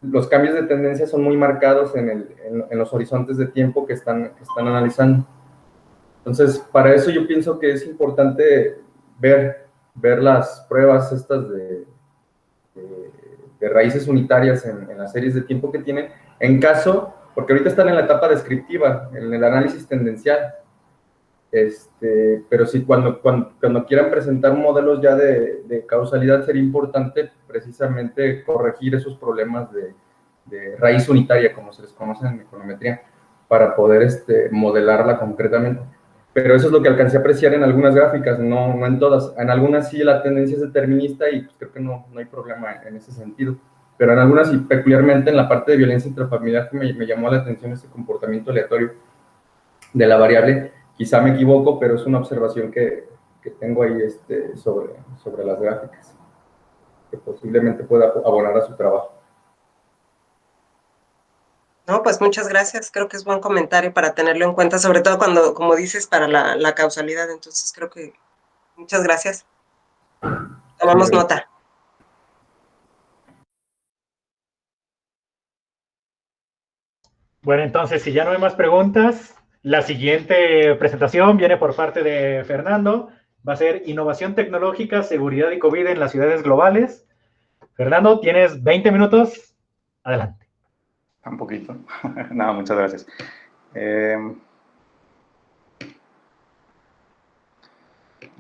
los cambios de tendencia son muy marcados en los horizontes de tiempo que están analizando. Entonces, para eso yo pienso que es importante ver las pruebas estas de raíces unitarias en las series de tiempo que tienen, en caso, porque ahorita están en la etapa descriptiva, en el análisis tendencial, pero sí, cuando quieran presentar modelos ya de causalidad, sería importante precisamente corregir esos problemas de raíz unitaria, como se les conoce en econometría, para poder modelarla concretamente. Pero eso es lo que alcancé a apreciar en algunas gráficas, no en todas. En algunas sí la tendencia es determinista y pues creo que no hay problema en ese sentido. Pero en algunas, y peculiarmente en la parte de violencia intrafamiliar, que me llamó la atención ese comportamiento aleatorio de la variable. Quizá me equivoco, pero es una observación que tengo ahí sobre las gráficas, que posiblemente pueda abonar a su trabajo. No, pues muchas gracias. Creo que es buen comentario para tenerlo en cuenta, sobre todo cuando, como dices, para la causalidad. Entonces, creo que muchas gracias. Tomamos nota. Bueno, entonces, si ya no hay más preguntas, la siguiente presentación viene por parte de Fernando. Va a ser Innovación Tecnológica, Seguridad y COVID en las ciudades globales. Fernando, tienes 20 minutos. Adelante. Un poquito. No, muchas gracias. A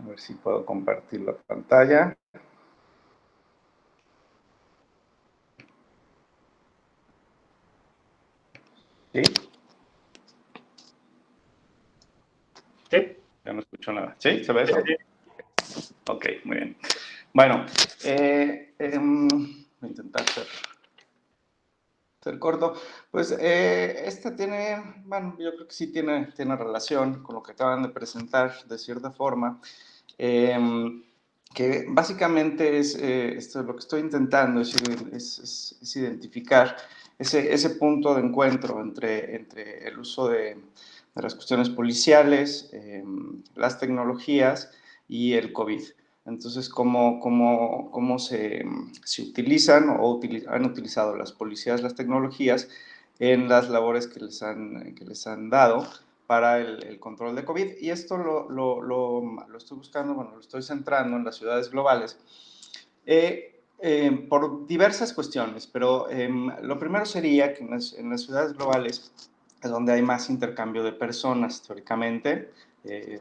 ver si puedo compartir la pantalla. ¿Sí? Sí. Ya no escucho nada. ¿Sí? ¿Se ve eso? Sí. Ok, muy bien. Bueno, voy a intentar ser corto. Pues tiene, bueno, yo creo que sí tiene relación con lo que acaban de presentar, de cierta forma. Que básicamente esto, lo que estoy intentando es identificar ese punto de encuentro entre el uso de las cuestiones policiales, las tecnologías y el COVID. Entonces, cómo se utilizan o han utilizado las policías las tecnologías en las labores que les han dado para el control de COVID. Y esto lo estoy buscando, bueno, lo estoy centrando en las ciudades globales por diversas cuestiones, pero lo primero sería que en las ciudades globales es donde hay más intercambio de personas, teóricamente,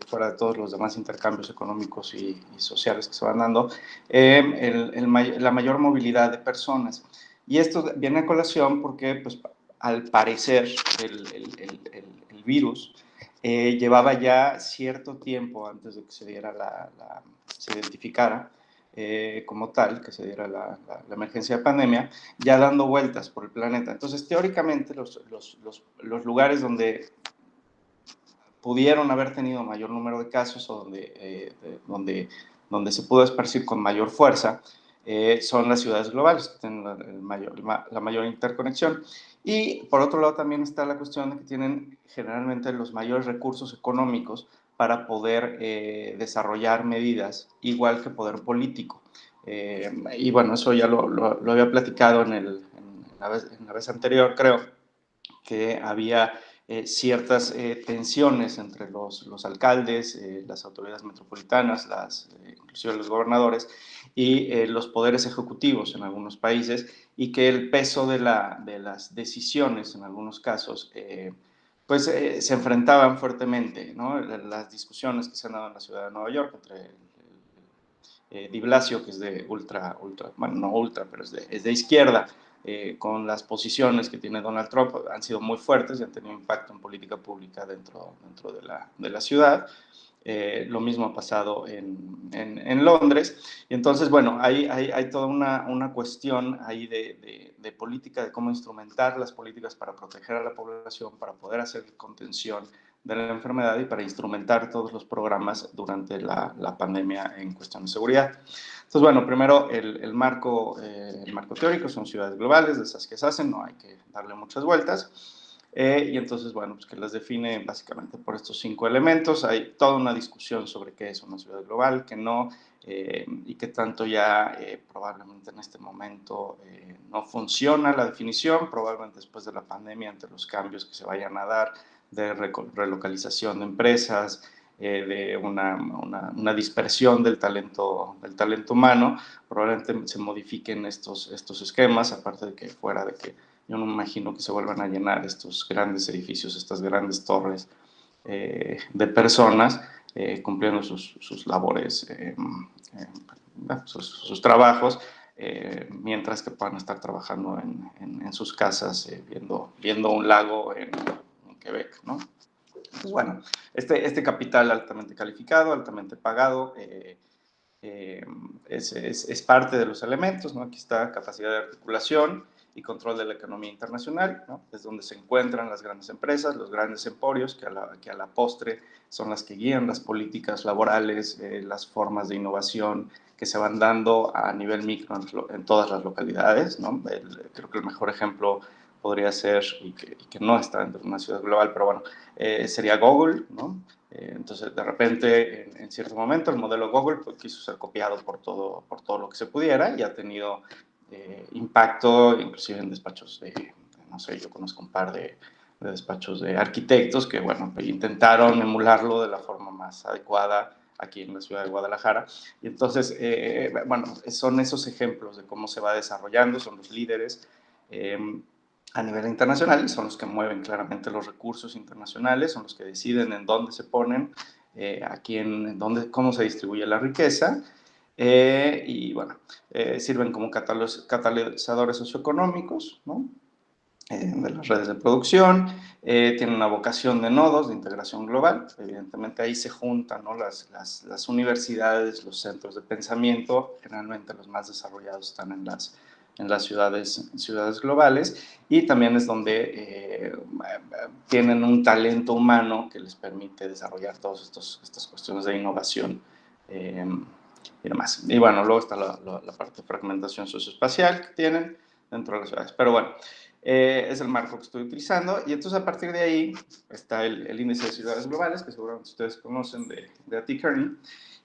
fuera de todos los demás intercambios económicos y sociales que se van dando, la mayor movilidad de personas. Y esto viene a colación porque, pues, al parecer, el virus llevaba ya cierto tiempo antes de que se diera se identificara como tal, que se diera la emergencia de pandemia, ya dando vueltas por el planeta. Entonces, teóricamente, los lugares donde pudieron haber tenido mayor número de casos o donde se pudo esparcir con mayor fuerza son las ciudades globales, que tienen la mayor interconexión. Y por otro lado también está la cuestión de que tienen generalmente los mayores recursos económicos para poder desarrollar medidas, igual que poder político. Y bueno, eso ya lo había platicado en la vez anterior, creo, que había ciertas tensiones entre los alcaldes, las autoridades metropolitanas, inclusive los gobernadores y los poderes ejecutivos en algunos países, y que el peso de las decisiones en algunos casos pues se enfrentaban fuertemente, ¿no? Las discusiones que se han dado en la ciudad de Nueva York entre Di Blasio, que es de bueno, no ultra, pero es de izquierda, con las posiciones que tiene Donald Trump, han sido muy fuertes y han tenido impacto en política pública dentro de la ciudad. Lo mismo ha pasado en Londres. Y entonces, bueno, hay toda una cuestión ahí de política, de cómo instrumentar las políticas para proteger a la población, para poder hacer contención de la enfermedad y para instrumentar todos los programas durante la pandemia en cuestión de seguridad. Entonces, bueno, primero el marco teórico son ciudades globales, de esas que se hacen, no hay que darle muchas vueltas. Y entonces, bueno, pues que las define básicamente por estos 5 elementos. Hay toda una discusión sobre qué es una ciudad global, qué no, y qué tanto ya probablemente en este momento no funciona la definición, probablemente después de la pandemia, ante los cambios que se vayan a dar de relocalización de empresas, de una dispersión del talento humano, probablemente se modifiquen estos esquemas, aparte de que fuera de que yo no me imagino que se vuelvan a llenar estos grandes edificios, estas grandes torres de personas cumpliendo sus labores, sus trabajos, mientras que puedan estar trabajando en sus casas, viendo un lago en Quebec, ¿no? Pues bueno, este capital altamente calificado, altamente pagado, es parte de los elementos, ¿no? Aquí está capacidad de articulación y control de la economía internacional, ¿no? Es donde se encuentran las grandes empresas, los grandes emporios, que a la postre son las que guían las políticas laborales, las formas de innovación que se van dando a nivel micro en todas las localidades, ¿no? Creo que el mejor ejemplo podría ser, y que no está dentro de una ciudad global, pero bueno, sería Google, ¿no? Entonces, de repente, en cierto momento, el modelo Google pues, quiso ser copiado por todo lo que se pudiera y ha tenido impacto, inclusive en despachos no sé, yo conozco un par de despachos de arquitectos que, bueno, intentaron emularlo de la forma más adecuada aquí en la ciudad de Guadalajara. Y entonces, bueno, son esos ejemplos de cómo se va desarrollando, son los líderes a nivel internacional, son los que mueven claramente los recursos internacionales, son los que deciden en dónde se ponen, cómo se distribuye la riqueza, y bueno, sirven como catalizadores socioeconómicos, ¿no? De las redes de producción, tienen una vocación de nodos de integración global, evidentemente ahí se juntan, ¿no? las universidades, los centros de pensamiento, generalmente los más desarrollados están en las ciudades globales, y también es donde tienen un talento humano que les permite desarrollar todas estas cuestiones de innovación y demás. Y bueno, luego está la parte de fragmentación socioespacial que tienen dentro de las ciudades. Pero bueno, es el marco que estoy utilizando, y entonces a partir de ahí está el índice de ciudades globales, que seguramente ustedes conocen de A.T. Kearney,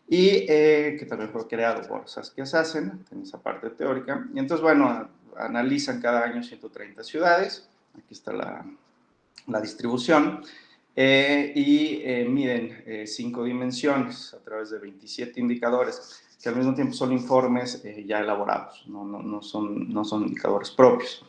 y que también fue creado por Saskia Sassen, en esa parte teórica. Y entonces, bueno, analizan cada año 130 ciudades, aquí está la distribución, y miden 5 dimensiones a través de 27 indicadores, que al mismo tiempo son informes ya elaborados, no son indicadores propios.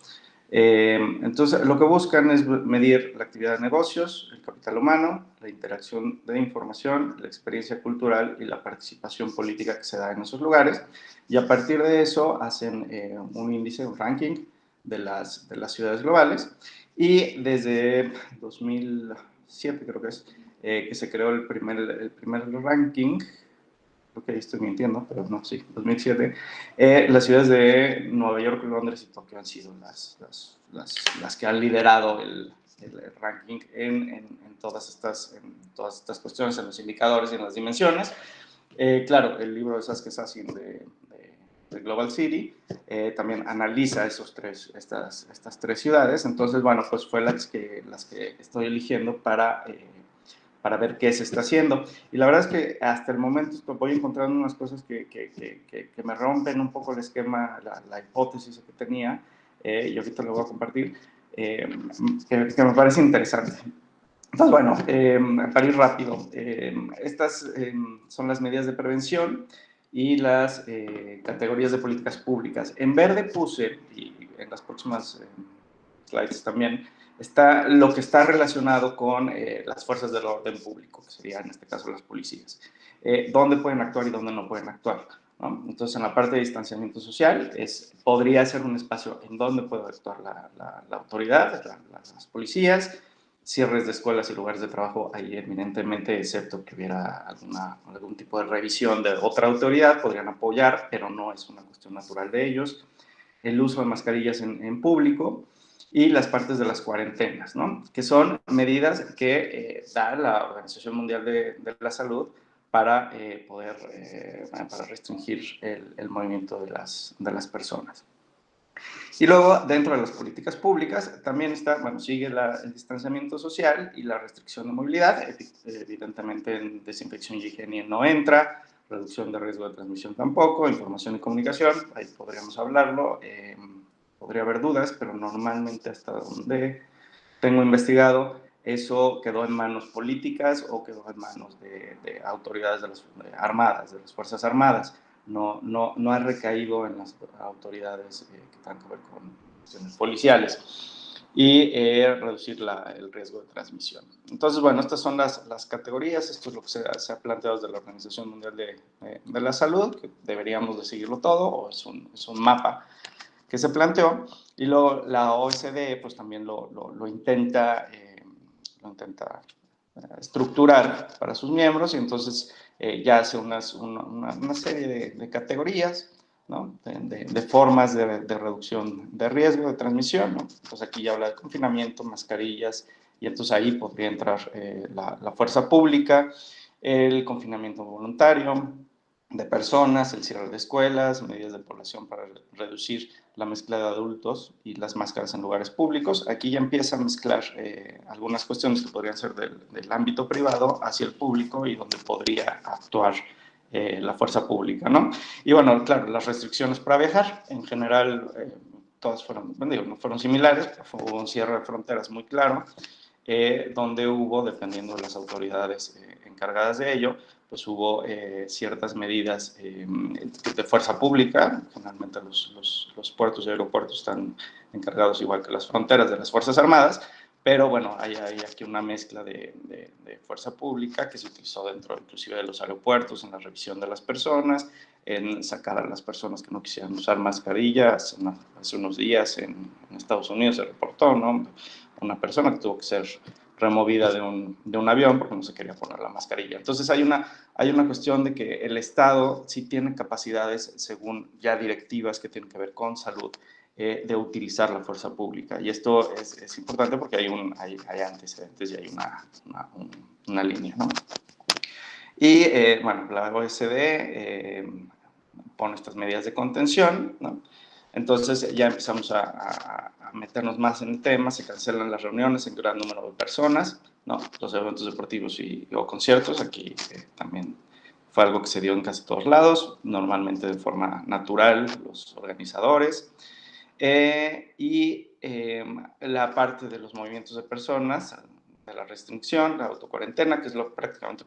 Entonces, lo que buscan es medir la actividad de negocios, el capital humano, la interacción de información, la experiencia cultural y la participación política que se da en esos lugares, y a partir de eso hacen un índice, un ranking de las ciudades globales, y desde 2007 creo que es, que se creó el primer ranking. Creo que ahí estoy mintiendo, pero no, sí, 2007, las ciudades de Nueva York, Londres y Tokio han sido las que han liderado el ranking en todas estas cuestiones, en los indicadores y en las dimensiones. Claro, el libro de Saskia Sassen de Global City también analiza estas 3 ciudades. Entonces, bueno, pues fue las que estoy eligiendo para para ver qué se está haciendo. Y la verdad es que hasta el momento voy encontrando unas cosas que me rompen un poco el esquema, la hipótesis que tenía, y ahorita lo voy a compartir, que me parece interesante. Entonces, bueno, para ir rápido, estas son las medidas de prevención y las categorías de políticas públicas. En verde puse, y en las próximas slides también, está lo que está relacionado con las fuerzas del orden público, que serían en este caso las policías. Dónde pueden actuar y dónde no pueden actuar, ¿no? Entonces, en la parte de distanciamiento social, podría ser un espacio en donde puede actuar la autoridad, las policías. Cierres de escuelas y lugares de trabajo, ahí eminentemente, excepto que hubiera algún tipo de revisión de otra autoridad, podrían apoyar, pero no es una cuestión natural de ellos. El uso de mascarillas en público y las partes de las cuarentenas, ¿no? Que son medidas que da la Organización Mundial de la Salud para para restringir el movimiento de las personas. Y luego, dentro de las políticas públicas, también está, bueno, sigue el distanciamiento social y la restricción de movilidad. Evidentemente, en desinfección y higiene no entra, reducción de riesgo de transmisión tampoco, información y comunicación, ahí podríamos hablarlo. Podría haber dudas, pero normalmente hasta donde tengo investigado, eso quedó en manos políticas o quedó en manos de autoridades de las armadas, de las Fuerzas Armadas. No ha recaído en las autoridades que tengan que ver con cuestiones policiales y reducir el riesgo de transmisión. Entonces, bueno, estas son las categorías, esto es lo que se ha planteado desde la Organización Mundial de la Salud, que deberíamos de seguirlo todo, o es un mapa que se planteó, y luego la OSD pues también lo intenta estructurar para sus miembros, y entonces ya hace una serie de categorías, ¿no? de formas de reducción de riesgo de transmisión, ¿no? Entonces aquí ya habla de confinamiento, mascarillas, y entonces ahí podría entrar la fuerza pública, el confinamiento voluntario de personas, el cierre de escuelas, medidas de población para reducir la mezcla de adultos y las máscaras en lugares públicos. Aquí ya empieza a mezclar algunas cuestiones que podrían ser del ámbito privado hacia el público y donde podría actuar la fuerza pública, ¿no? Y bueno, claro, las restricciones para viajar, en general, todas no fueron similares, pero hubo un cierre de fronteras muy claro, donde hubo, dependiendo de las autoridades encargadas de ello, pues hubo ciertas medidas de fuerza pública. Generalmente los puertos y aeropuertos están encargados, igual que las fronteras, de las Fuerzas Armadas, pero bueno, hay aquí una mezcla de fuerza pública que se utilizó dentro inclusive de los aeropuertos, en la revisión de las personas, en sacar a las personas que no quisieran usar mascarillas. Hace unos días en Estados Unidos se reportó, ¿no? Una persona que tuvo que ser removida de un avión porque no se quería poner la mascarilla. Entonces hay una cuestión de que el Estado sí tiene capacidades, según ya directivas que tienen que ver con salud, de utilizar la fuerza pública. Y esto es importante porque hay antecedentes y hay una línea, ¿no? Y bueno, la OSD pone estas medidas de contención, ¿no? Entonces ya empezamos a meternos más en el tema, se cancelan las reuniones en gran número de personas, ¿no? Los eventos deportivos o conciertos, aquí también fue algo que se dio en casi todos lados, normalmente de forma natural, los organizadores. Y la parte de los movimientos de personas, de la restricción, la autocuarentena, que es prácticamente,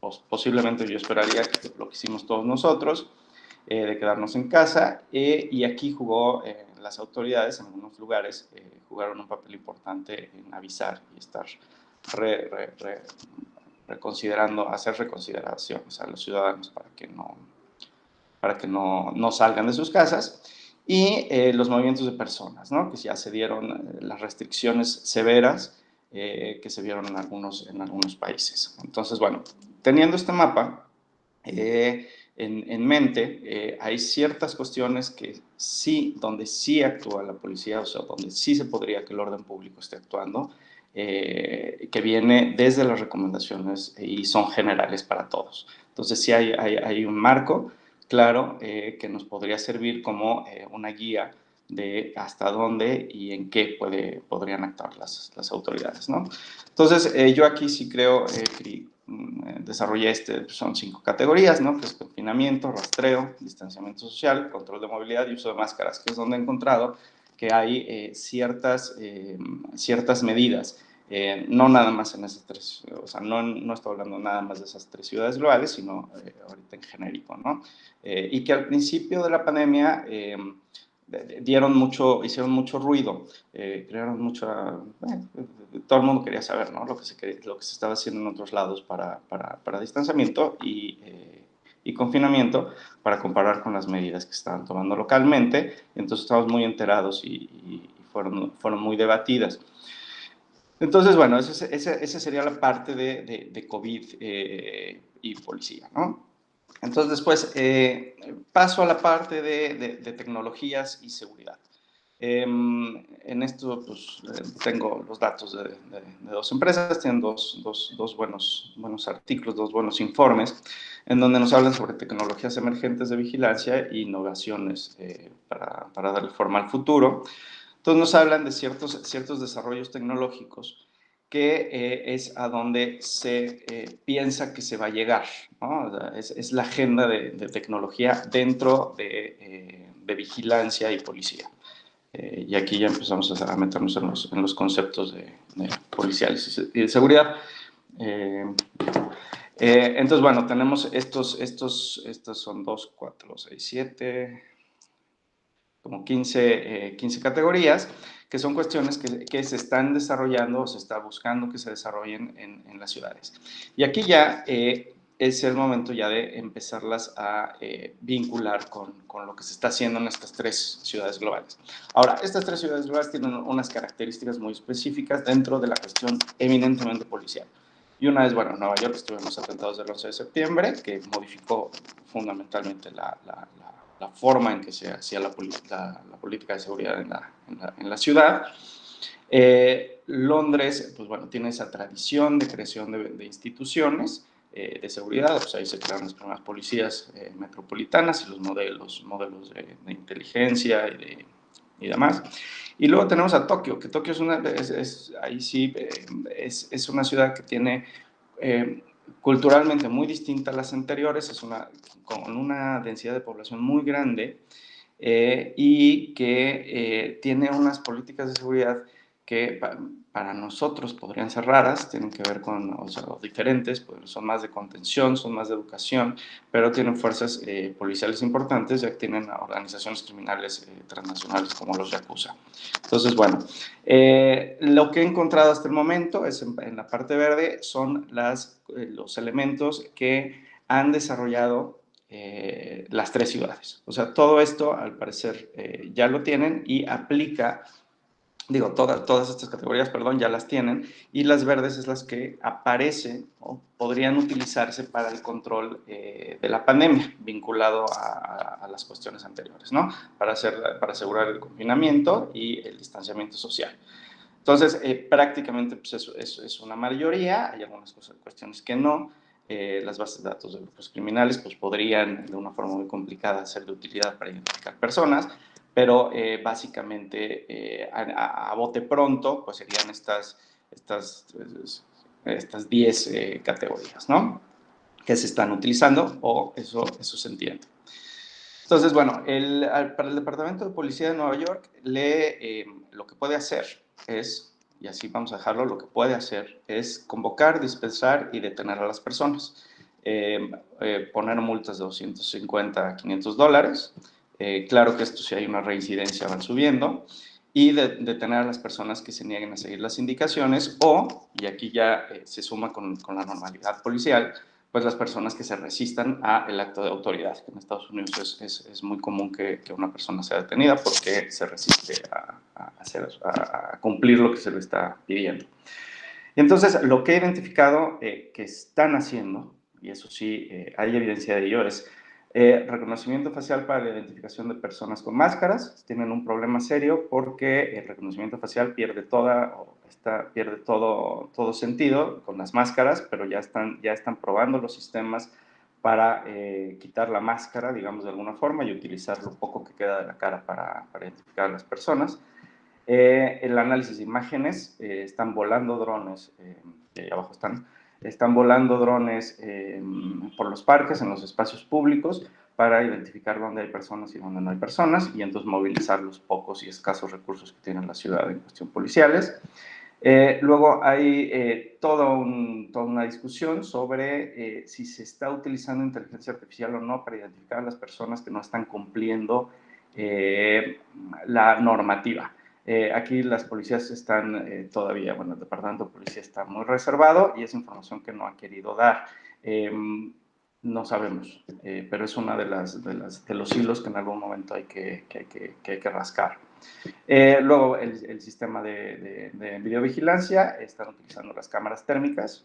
pues, posiblemente yo esperaría que lo que hicimos todos nosotros, de quedarnos en casa, y aquí jugó las autoridades en algunos lugares, jugaron un papel importante en avisar y estar reconsiderando, hacer reconsideraciones a los ciudadanos para que no salgan de sus casas, y los movimientos de personas, ¿no? Que ya se dieron las restricciones severas que se vieron en algunos países. Entonces, bueno, teniendo este mapa en mente, hay ciertas cuestiones que donde sí actúa la policía, o sea, donde sí se podría que el orden público esté actuando, que viene desde las recomendaciones y son generales para todos. Entonces, sí hay un marco claro que nos podría servir como una guía de hasta dónde y en qué podrían actuar las autoridades, ¿no? Entonces, yo aquí sí creo que desarrollé son 5 categorías, ¿no? Que es confinamiento, rastreo, distanciamiento social, control de movilidad y uso de máscaras, que es donde he encontrado que hay ciertas medidas, no nada más en esas 3, o sea, no estoy hablando nada más de esas 3 ciudades globales, sino ahorita en genérico, ¿no? Y que al principio de la pandemia hicieron mucho ruido, crearon todo el mundo quería saber, ¿no? Lo que se estaba haciendo en otros lados para distanciamiento y confinamiento, para comparar con las medidas que estaban tomando localmente. Entonces estamos muy enterados y fueron muy debatidas. Entonces, bueno, esa sería la parte de COVID y policía, ¿no? Entonces, después paso a la parte de tecnologías y seguridad. En esto, pues, tengo los datos de 2 empresas, tienen dos buenos artículos, 2 buenos informes, en donde nos hablan sobre tecnologías emergentes de vigilancia e innovaciones para darle forma al futuro. Entonces nos hablan de ciertos desarrollos tecnológicos que es a donde se piensa que se va a llegar, ¿no? O sea, es la agenda de tecnología dentro de vigilancia y policía. Y aquí ya empezamos a meternos en los conceptos de policiales y de seguridad. Entonces, bueno, tenemos estos son 2, 4, 6, 7, como 15 categorías, que son cuestiones que se están desarrollando o se está buscando que se desarrollen en las ciudades. Y aquí ya es el momento ya de empezarlas a vincular con lo que se está haciendo en estas 3 ciudades globales. Ahora, estas 3 ciudades globales tienen unas características muy específicas dentro de la cuestión eminentemente policial. Y una es, bueno, en Nueva York estuvimos atentados del 11 de septiembre, que modificó fundamentalmente la forma en que se hacía la política de seguridad en la ciudad. Londres, pues bueno, tiene esa tradición de creación de instituciones de seguridad, pues ahí se crearon las primeras policías metropolitanas y los modelos de inteligencia y demás. Y luego tenemos a Tokio, que Tokio ahí sí, es una ciudad que tiene culturalmente muy distinta a las anteriores, con una densidad de población muy grande y que tiene unas políticas de seguridad que para nosotros podrían ser raras, tienen que ver o sea, diferentes, pues son más de contención, son más de educación, pero tienen fuerzas policiales importantes, ya que tienen organizaciones criminales transnacionales como los Yakuza. Entonces, bueno, lo que he encontrado hasta el momento es en la parte verde son los elementos que han desarrollado las 3 ciudades. O sea, todo esto al parecer ya lo tienen y aplica, digo, todas estas categorías, perdón, ya las tienen, y las verdes es las que aparecen o podrían utilizarse para el control de la pandemia, vinculado a las cuestiones anteriores, ¿no? Para asegurar el confinamiento y el distanciamiento social. Entonces, prácticamente pues es una mayoría, hay algunas cuestiones que no. Las bases de datos de grupos criminales pues podrían de una forma muy complicada ser de utilidad para identificar personas, pero básicamente a bote pronto pues serían estas 10 categorías, ¿no? Que se están utilizando, o eso se entiende. Entonces, bueno, para el Departamento de Policía de Nueva York, lo que puede hacer es, y así vamos a dejarlo, lo que puede hacer es convocar, dispensar y detener a las personas. Poner multas de $250 a $500. Claro que esto, si hay una reincidencia, van subiendo. Y detener a las personas que se nieguen a seguir las indicaciones o, y aquí ya se suma con la normalidad policial, pues las personas que se resistan al acto de autoridad. En Estados Unidos es muy común que una persona sea detenida porque se resiste a cumplir lo que se le está pidiendo. Y entonces, lo que he identificado que están haciendo, y eso sí, hay evidencia de ello, es reconocimiento facial para la identificación de personas con máscaras. Tienen un problema serio porque el reconocimiento facial pierde todo sentido con las máscaras, pero ya están probando los sistemas para quitar la máscara, digamos, de alguna forma, y utilizar lo poco que queda de la cara para identificar a las personas. El análisis de imágenes, están volando drones, ahí abajo están volando drones por los parques, en los espacios públicos, para identificar dónde hay personas y dónde no hay personas, y entonces movilizar los pocos y escasos recursos que tiene la ciudad en cuestión policiales. Luego hay toda una discusión sobre si se está utilizando inteligencia artificial o no para identificar a las personas que no están cumpliendo la normativa. Aquí las policías están todavía, bueno, el departamento de policía está muy reservado y es información que no ha querido dar. No sabemos, pero es una de los hilos que en algún momento hay que rascar. Luego el sistema de videovigilancia, están utilizando las cámaras térmicas,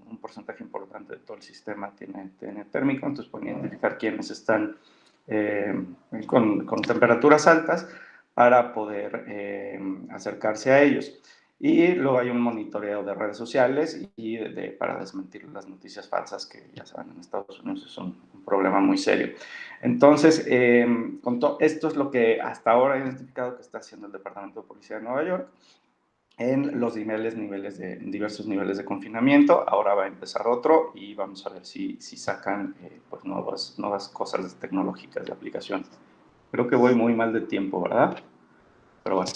un porcentaje importante de todo el sistema tiene térmico, entonces pueden identificar quiénes están con temperaturas altas para poder acercarse a ellos. Y luego hay un monitoreo de redes sociales y para desmentir las noticias falsas, que ya saben, en Estados Unidos es un problema muy serio. Entonces, esto es lo que hasta ahora he identificado que está haciendo el Departamento de Policía de Nueva York en los diversos niveles de confinamiento. Ahora va a empezar otro y vamos a ver si sacan pues nuevas cosas tecnológicas de aplicación. Creo que voy muy mal de tiempo, ¿verdad? Pero bueno.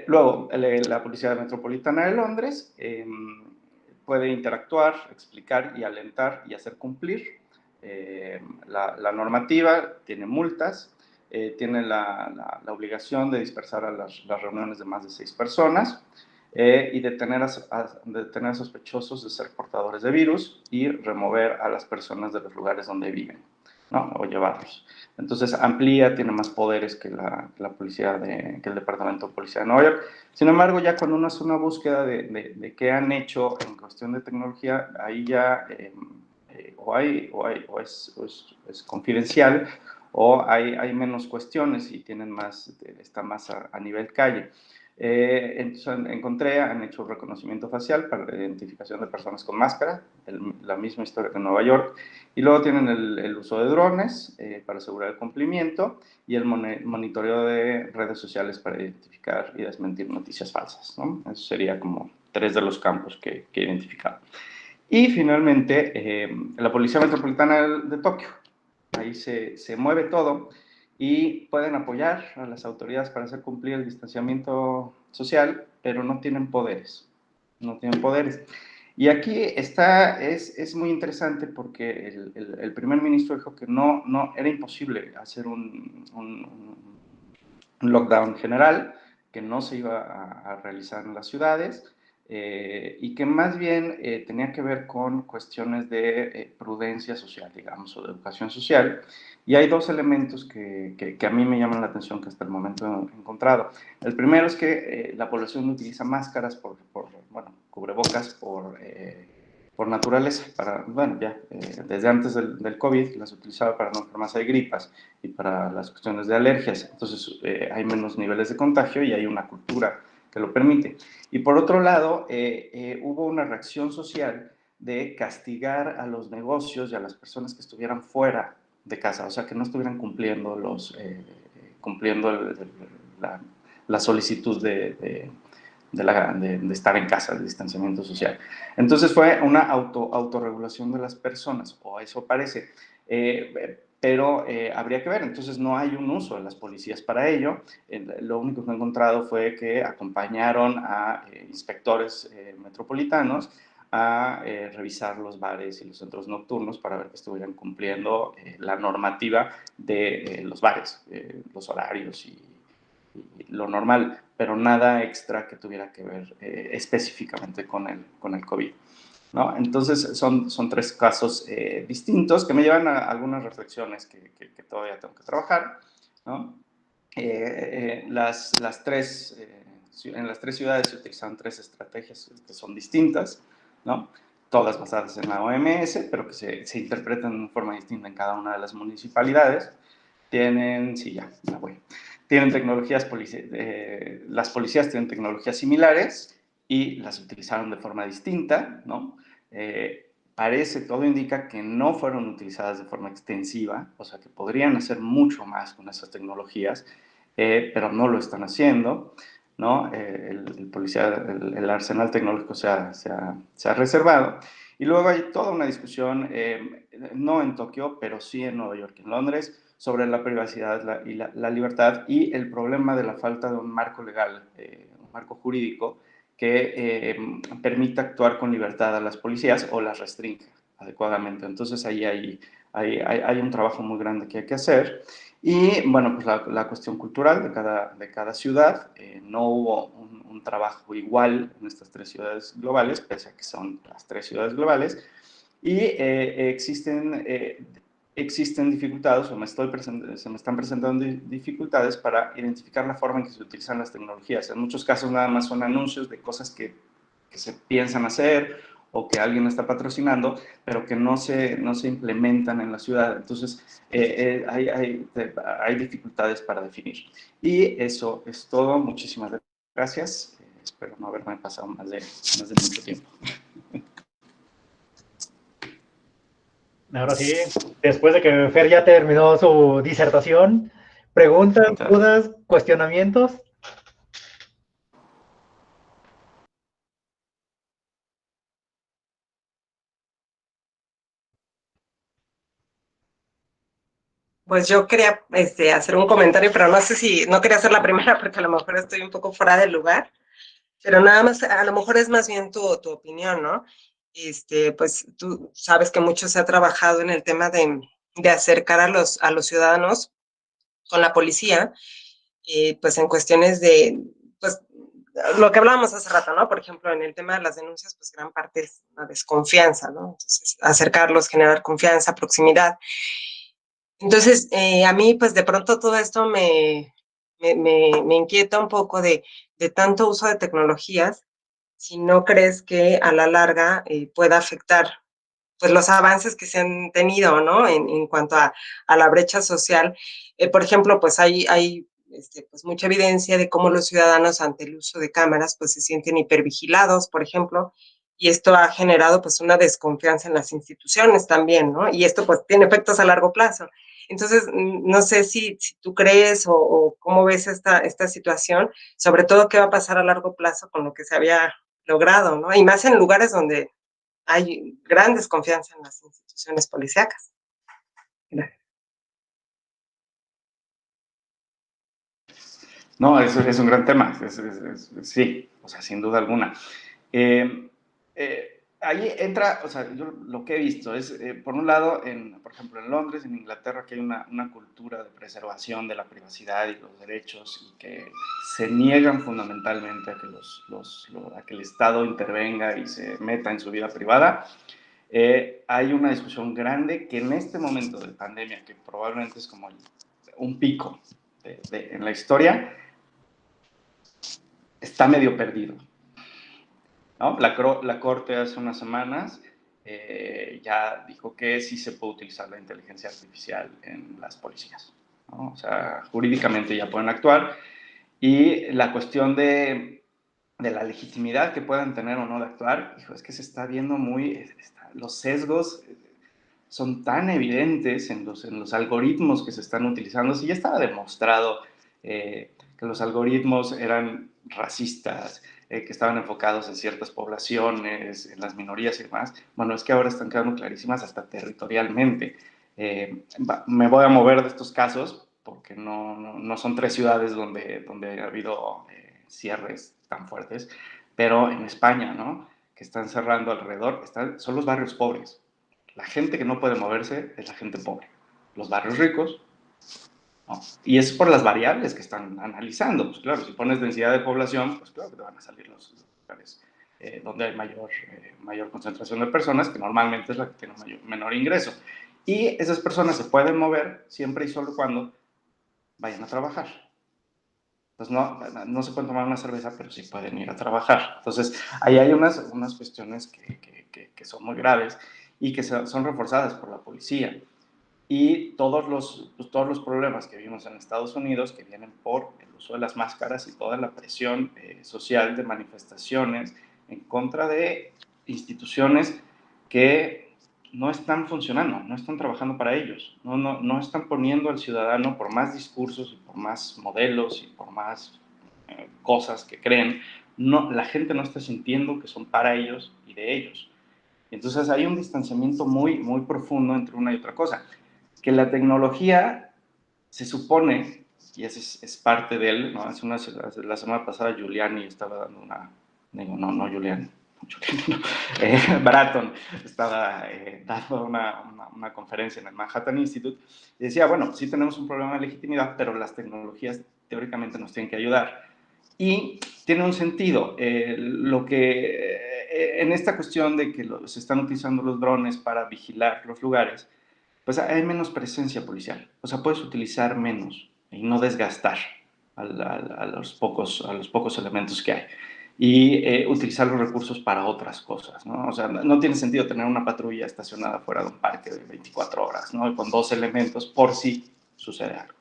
Luego, la Policía Metropolitana de Londres puede interactuar, explicar y alentar y hacer cumplir la normativa, tiene multas, tiene la obligación de dispersar a las reuniones de más de 6 personas y detener a sospechosos de ser portadores de virus y remover a las personas de los lugares donde viven, ¿no? O llevarlos. Entonces amplía, tiene más poderes que la policía que el Departamento de Policía de Nueva York. Sin embargo, ya cuando uno hace una búsqueda de qué han hecho en cuestión de tecnología, ahí ya o es confidencial, o hay menos cuestiones y está más a nivel calle. Entonces encontré, han hecho reconocimiento facial para la identificación de personas con máscara, la misma historia que en Nueva York, y luego tienen el uso de drones para asegurar el cumplimiento y el monitoreo de redes sociales para identificar y desmentir noticias falsas, ¿no? Eso sería como 3 de los campos que he identificado. Y finalmente, la Policía Metropolitana de Tokio. Ahí se mueve todo y pueden apoyar a las autoridades para hacer cumplir el distanciamiento social, pero no tienen poderes. No tienen poderes. Y aquí es muy interesante porque el primer ministro dijo que no era imposible hacer un lockdown general, que no se iba a realizar en las ciudades, y que más bien tenía que ver con cuestiones de prudencia social, digamos, o de educación social. Y hay 2 elementos que a mí me llaman la atención que hasta el momento he encontrado. El primero es que la población utiliza máscaras cubrebocas por naturaleza. Desde antes del COVID las utilizaba para no enfermarse de gripas y para las cuestiones de alergias. Entonces hay menos niveles de contagio y hay una cultura que lo permite. Y por otro lado, hubo una reacción social de castigar a los negocios y a las personas que estuvieran fuera de casa, o sea, que no estuvieran cumpliendo la solicitud de estar en casa, de distanciamiento social. Entonces fue una autorregulación de las personas, o eso parece, pero habría que ver. Entonces no hay un uso de las policías para ello. Lo único que he encontrado fue que acompañaron a inspectores metropolitanos a revisar los bares y los centros nocturnos para ver que estuvieran cumpliendo la normativa de los bares, los horarios y lo normal, pero nada extra que tuviera que ver específicamente con el COVID, ¿no? Entonces son 3 casos distintos que me llevan a algunas reflexiones que todavía tengo que trabajar, ¿no? En las 3 ciudades se utilizan 3 estrategias que son distintas, ¿no? Todas basadas en la OMS, pero que se interpretan de forma distinta en cada una de las municipalidades. Tienen tecnologías, las policías tienen tecnologías similares y las utilizaron de forma distinta, ¿no? todo indica que no fueron utilizadas de forma extensiva, o sea que podrían hacer mucho más con esas tecnologías, pero no lo están haciendo, ¿no? El arsenal tecnológico se ha reservado. Y luego hay toda una discusión, no en Tokio, pero sí en Nueva York y en Londres, sobre la privacidad y la libertad y el problema de la falta de un marco legal, un marco jurídico que permita actuar con libertad a las policías o las restrinja adecuadamente. Entonces ahí hay un trabajo muy grande que hay que hacer. Y bueno, pues la cuestión cultural de cada ciudad, no hubo un trabajo igual en estas 3 ciudades globales, pese a que son las 3 ciudades globales, y existen dificultades, o se me están presentando dificultades para identificar la forma en que se utilizan las tecnologías. En muchos casos nada más son anuncios de cosas que se piensan hacer o que alguien está patrocinando, pero que no se implementan en la ciudad. Entonces, hay dificultades para definir. Y eso es todo. Muchísimas gracias. Espero no haberme pasado más de mucho tiempo. Ahora sí, después de que Fer ya terminó su disertación, preguntas, dudas, cuestionamientos. Pues yo quería hacer un comentario, pero no sé si, no quería hacer la primera porque a lo mejor estoy un poco fuera del lugar, pero nada más, a lo mejor es más bien tu opinión, ¿no? Pues tú sabes que mucho se ha trabajado en el tema de acercar a los ciudadanos con la policía, pues en cuestiones de, pues lo que hablábamos hace rato, ¿no? Por ejemplo, en el tema de las denuncias, pues gran parte es la desconfianza, ¿no? Entonces, acercarlos, generar confianza, proximidad. Entonces, a mí, pues de pronto todo esto me inquieta un poco de tanto uso de tecnologías, si no crees que a la larga pueda afectar pues los avances que se han tenido, ¿no? En cuanto a la brecha social. Por ejemplo, pues hay pues mucha evidencia de cómo los ciudadanos ante el uso de cámaras pues se sienten hipervigilados, por ejemplo, y esto ha generado pues una desconfianza en las instituciones también, ¿no? Y esto pues tiene efectos a largo plazo. Entonces, no sé si tú crees o cómo ves esta situación, sobre todo qué va a pasar a largo plazo con lo que se había logrado, ¿no? Y más en lugares donde hay gran desconfianza en las instituciones policíacas. No, eso es un gran tema, sí, o sea, sin duda alguna. Ahí entra, o sea, yo lo que he visto es, por un lado, por ejemplo, en Londres, en Inglaterra, que hay una cultura de preservación de la privacidad y los derechos y que se niegan fundamentalmente a que, a que el Estado intervenga y se meta en su vida privada. Hay una discusión grande que en este momento de pandemia, que probablemente es como un pico en la historia, está medio perdido, ¿no? La Corte hace unas semanas ya dijo que sí se puede utilizar la inteligencia artificial en las policías, ¿no? O sea, jurídicamente ya pueden actuar, y la cuestión de la legitimidad que puedan tener o no de actuar, hijo, es que se está viendo los sesgos son tan evidentes en los algoritmos que se están utilizando. Si ya estaba demostrado que los algoritmos eran racistas, que estaban enfocados en ciertas poblaciones, en las minorías y demás, bueno, es que ahora están quedando clarísimas hasta territorialmente. Me voy a mover de estos casos porque no son 3 ciudades donde ha habido cierres tan fuertes, pero en España, ¿no? Que están cerrando alrededor, son los barrios pobres. La gente que no puede moverse es la gente pobre. Los barrios ricos, no. Y es por las variables que están analizando. Pues claro, si pones densidad de población, pues claro que te van a salir los lugares donde hay mayor concentración de personas, que normalmente es la que tiene menor ingreso. Y esas personas se pueden mover siempre y solo cuando vayan a trabajar. Pues no se pueden tomar una cerveza, pero sí pueden ir a trabajar. Entonces, ahí hay unas cuestiones que son muy graves y que son reforzadas por la policía. Y todos los problemas que vimos en Estados Unidos, que vienen por el uso de las máscaras y toda la presión social de manifestaciones en contra de instituciones que no están funcionando, no están trabajando para ellos, no están poniendo al ciudadano, por más discursos y por más modelos y por más cosas que creen, la gente no está sintiendo que son para ellos y de ellos. Entonces hay un distanciamiento muy, muy profundo entre una y otra cosa. Que la tecnología se supone, y eso es parte de él, ¿no? La semana pasada Giuliani estaba dando no Giuliani, Bratton estaba dando una conferencia en el Manhattan Institute y decía, bueno, sí tenemos un problema de legitimidad, pero las tecnologías teóricamente nos tienen que ayudar. Y tiene un sentido, en esta cuestión de que se están utilizando los drones para vigilar los lugares, pues hay menos presencia policial, o sea, puedes utilizar menos y no desgastar a los pocos elementos que hay y utilizar los recursos para otras cosas, ¿no? O sea, no tiene sentido tener una patrulla estacionada fuera de un parque de 24 horas, ¿no? Con 2 elementos por si sucede algo.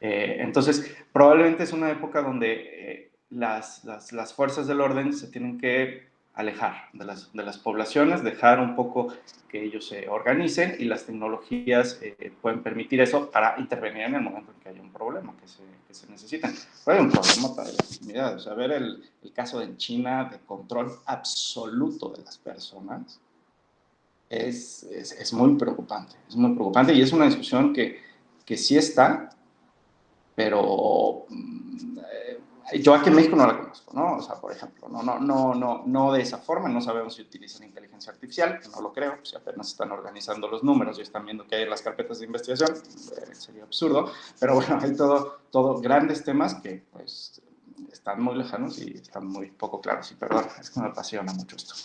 Entonces, probablemente es una época donde las fuerzas del orden se tienen que alejar de las poblaciones, dejar un poco que ellos se organicen y las tecnologías pueden permitir eso para intervenir en el momento en que haya un problema que se necesita. Pero hay un problema para la legitimidad. O sea, ver el caso de China de control absoluto de las personas es muy preocupante. Es muy preocupante y es una discusión que sí está, pero yo aquí en México no la conozco, ¿no? O sea, por ejemplo, no de esa forma, no sabemos si utilizan inteligencia artificial, no lo creo, si apenas están organizando los números y están viendo qué hay en las carpetas de investigación, sería absurdo, pero bueno, hay todo grandes temas que, pues, están muy lejanos y están muy poco claros, y perdón, es que me apasiona mucho esto.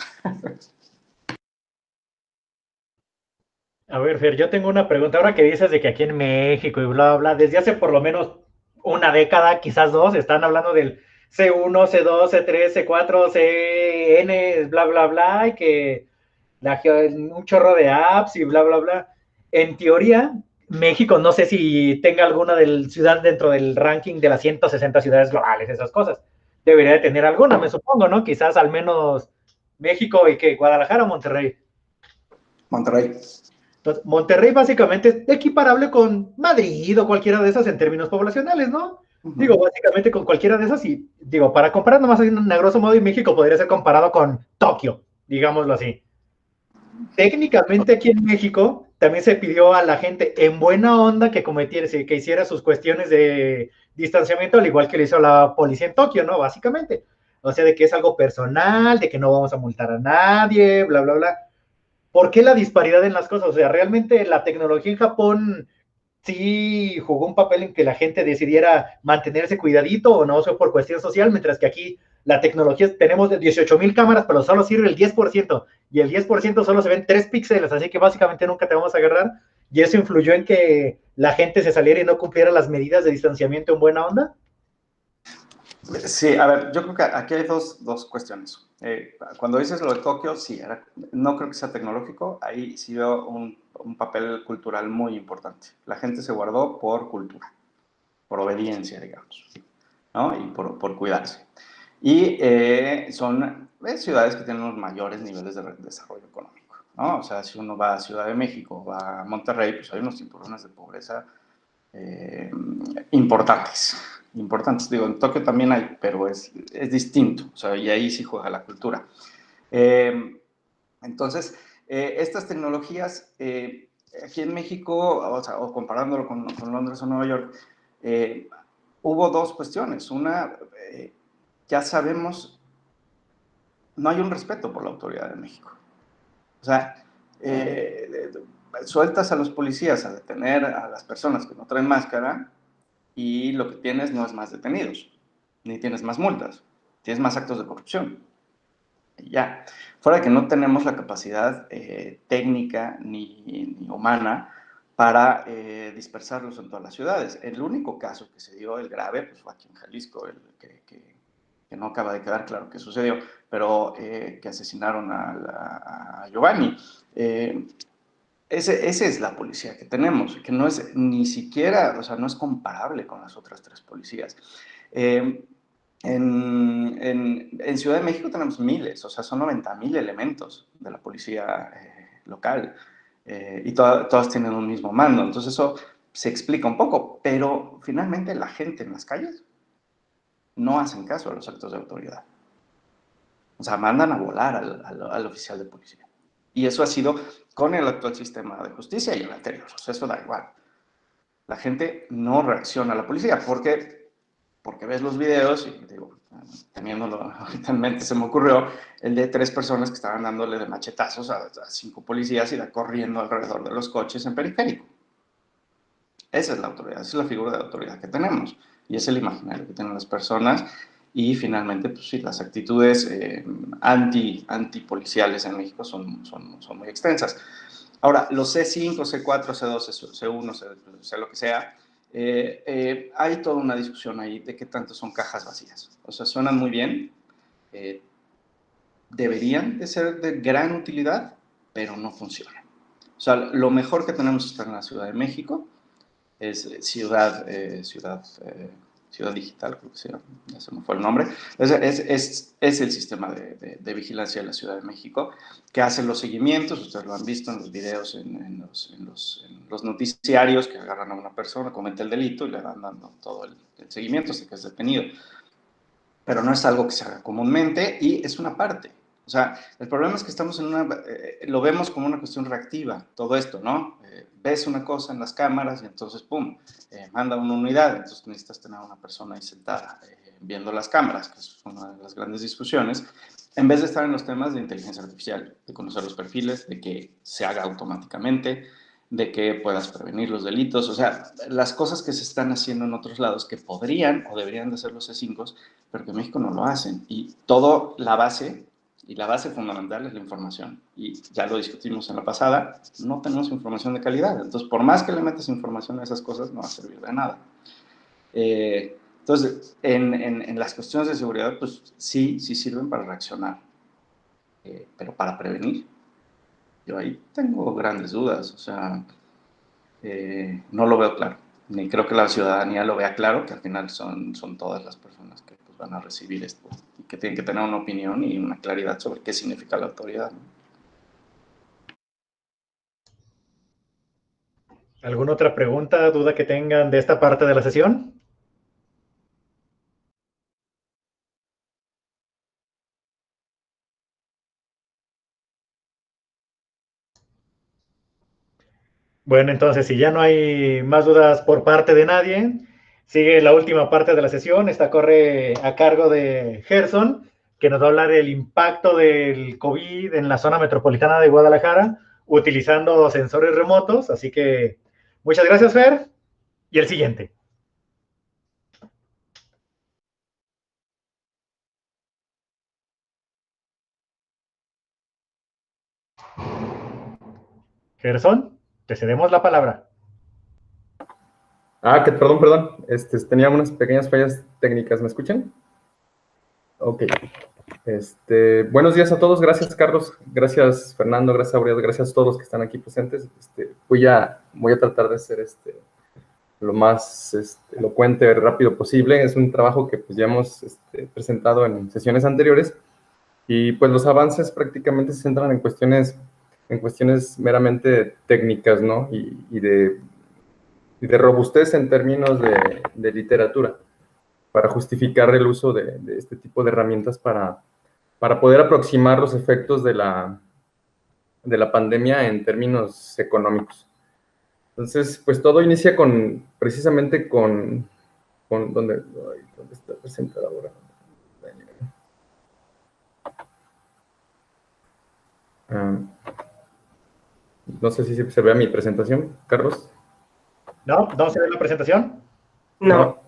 A ver, Fer, yo tengo una pregunta. Ahora que dices de que aquí en México y bla, bla, desde hace por lo menos una década, quizás dos, están hablando del C1, C2, C3, C4, CN, bla, bla, bla, y que un chorro de apps y bla, bla, bla. En teoría, México no sé si tenga alguna ciudad dentro del ranking de las 160 ciudades globales, esas cosas. Debería de tener alguna, me supongo, ¿no? Quizás al menos México y que Guadalajara o Monterrey. Monterrey. Entonces, Monterrey básicamente es equiparable con Madrid o cualquiera de esas en términos poblacionales, ¿no? Digo, básicamente con cualquiera de esas y, digo, para comparar nomás a grosso modo, y México podría ser comparado con Tokio, digámoslo así. Técnicamente aquí en México también se pidió a la gente en buena onda que hiciera sus cuestiones de distanciamiento, al igual que lo hizo la policía en Tokio, ¿no? Básicamente. O sea, de que es algo personal, de que no vamos a multar a nadie, bla, bla, bla. ¿Por qué la disparidad en las cosas? O sea, realmente la tecnología en Japón sí jugó un papel en que la gente decidiera mantenerse cuidadito o no, o sea, por cuestión social, mientras que aquí la tecnología, tenemos de 18,000 cámaras, pero solo sirve el 10%, y el 10% solo se ven 3 píxeles, así que básicamente nunca te vamos a agarrar, y eso influyó en que la gente se saliera y no cumpliera las medidas de distanciamiento en buena onda. Sí, a ver, yo creo que aquí hay dos cuestiones. Cuando dices lo de Tokio, sí, no creo que sea tecnológico, ahí sí veo un papel cultural muy importante. La gente se guardó por cultura, por obediencia, digamos, ¿no? Y por cuidarse. Y son ciudades que tienen los mayores niveles de desarrollo económico, ¿no? O sea, si uno va a Ciudad de México, va a Monterrey, pues hay unos cinturones de pobreza importantes. Digo, en Tokio también hay, pero es distinto, o sea, y ahí sí juega la cultura. Entonces, estas tecnologías, aquí en México, o sea, o comparándolo con Londres o Nueva York, hubo dos cuestiones. Una, ya sabemos, no hay un respeto por la autoridad de México. O sea, sueltas a los policías a detener a las personas que no traen máscara y lo que tienes no es más detenidos, ni tienes más multas, tienes más actos de corrupción. Y ya, fuera de que no tenemos la capacidad técnica ni humana para dispersarlos en todas las ciudades. El único caso que se dio, el grave, pues fue aquí en Jalisco, que no acaba de quedar claro qué sucedió, pero que asesinaron a Giovanni. Esa es la policía que tenemos, que no es ni siquiera, o sea, no es comparable con las otras 3 policías. En Ciudad de México tenemos miles, o sea, son 90,000 elementos de la policía local. y todas tienen un mismo mando. Entonces eso se explica un poco, pero finalmente la gente en las calles no hacen caso a los actos de autoridad. O sea, mandan a volar al oficial de policía. Y eso ha sido con el actual sistema de justicia y el anterior. O sea, eso da igual. La gente no reacciona a la policía porque ves los videos y digo, teniéndolo ahorita en mente, se me ocurrió el de 3 personas que estaban dándole de machetazos a 5 policías y corriendo alrededor de los coches en periférico. Esa es la autoridad, esa es la figura de autoridad que tenemos y es el imaginario que tienen las personas y finalmente, pues sí, las actitudes antipoliciales en México son muy extensas. Ahora, los C5, C4, C2, C1, C lo que sea, hay toda una discusión ahí de qué tanto son cajas vacías. O sea, suenan muy bien, deberían de ser de gran utilidad, pero no funcionan. O sea, lo mejor que tenemos está en la Ciudad de México, es Ciudad Digital, creo que ya se me fue el nombre. Es el sistema de vigilancia de la Ciudad de México que hace los seguimientos, ustedes lo han visto en los videos, en los noticiarios, que agarran a una persona, comete el delito y le van dando todo el seguimiento hasta que es detenido. Pero no es algo que se haga comúnmente y es una parte. O sea, el problema es que estamos lo vemos como una cuestión reactiva, todo esto, ¿no? Ves una cosa en las cámaras y entonces, ¡pum!, manda una unidad. Entonces necesitas tener a una persona ahí sentada viendo las cámaras, que es una de las grandes discusiones, en vez de estar en los temas de inteligencia artificial, de conocer los perfiles, de que se haga automáticamente, de que puedas prevenir los delitos. O sea, las cosas que se están haciendo en otros lados que podrían o deberían de hacer los C5, pero que en México no lo hacen. Y todo la base fundamental es la información. Y ya lo discutimos en la pasada, no tenemos información de calidad. Entonces, por más que le metas información a esas cosas, no va a servir de nada. Entonces, en las cuestiones de seguridad, pues sí sirven para reaccionar. Pero para prevenir, yo ahí tengo grandes dudas. O sea, no lo veo claro. Ni creo que la ciudadanía lo vea claro, que al final son todas las personas que pues, van a recibir esto y que tienen que tener una opinión y una claridad sobre qué significa la autoridad, ¿no? ¿Alguna otra pregunta, duda que tengan de esta parte de la sesión? Bueno, entonces, si ya no hay más dudas por parte de nadie, sigue la última parte de la sesión. Esta corre a cargo de Gerson, que nos va a hablar del impacto del COVID en la zona metropolitana de Guadalajara, utilizando sensores remotos. Así que, muchas gracias, Fer. Y el siguiente. Gerson, te cedemos la palabra. Perdón. Tenía unas pequeñas fallas técnicas. ¿Me escuchan? Ok. Buenos días a todos. Gracias, Carlos. Gracias, Fernando. Gracias, Aurelio. Gracias a todos los que están aquí presentes. Voy a tratar de ser lo más elocuente, rápido posible. Es un trabajo que pues, ya hemos presentado en sesiones anteriores y pues los avances prácticamente se centran en cuestiones meramente técnicas, ¿no? Y de robustez en términos de literatura, para justificar el uso de este tipo de herramientas para poder aproximar los efectos de la pandemia en términos económicos. Entonces, pues todo inicia precisamente con ¿dónde está presentada ahora? No sé si se vea mi presentación, Carlos. ¿No se ve la presentación? No.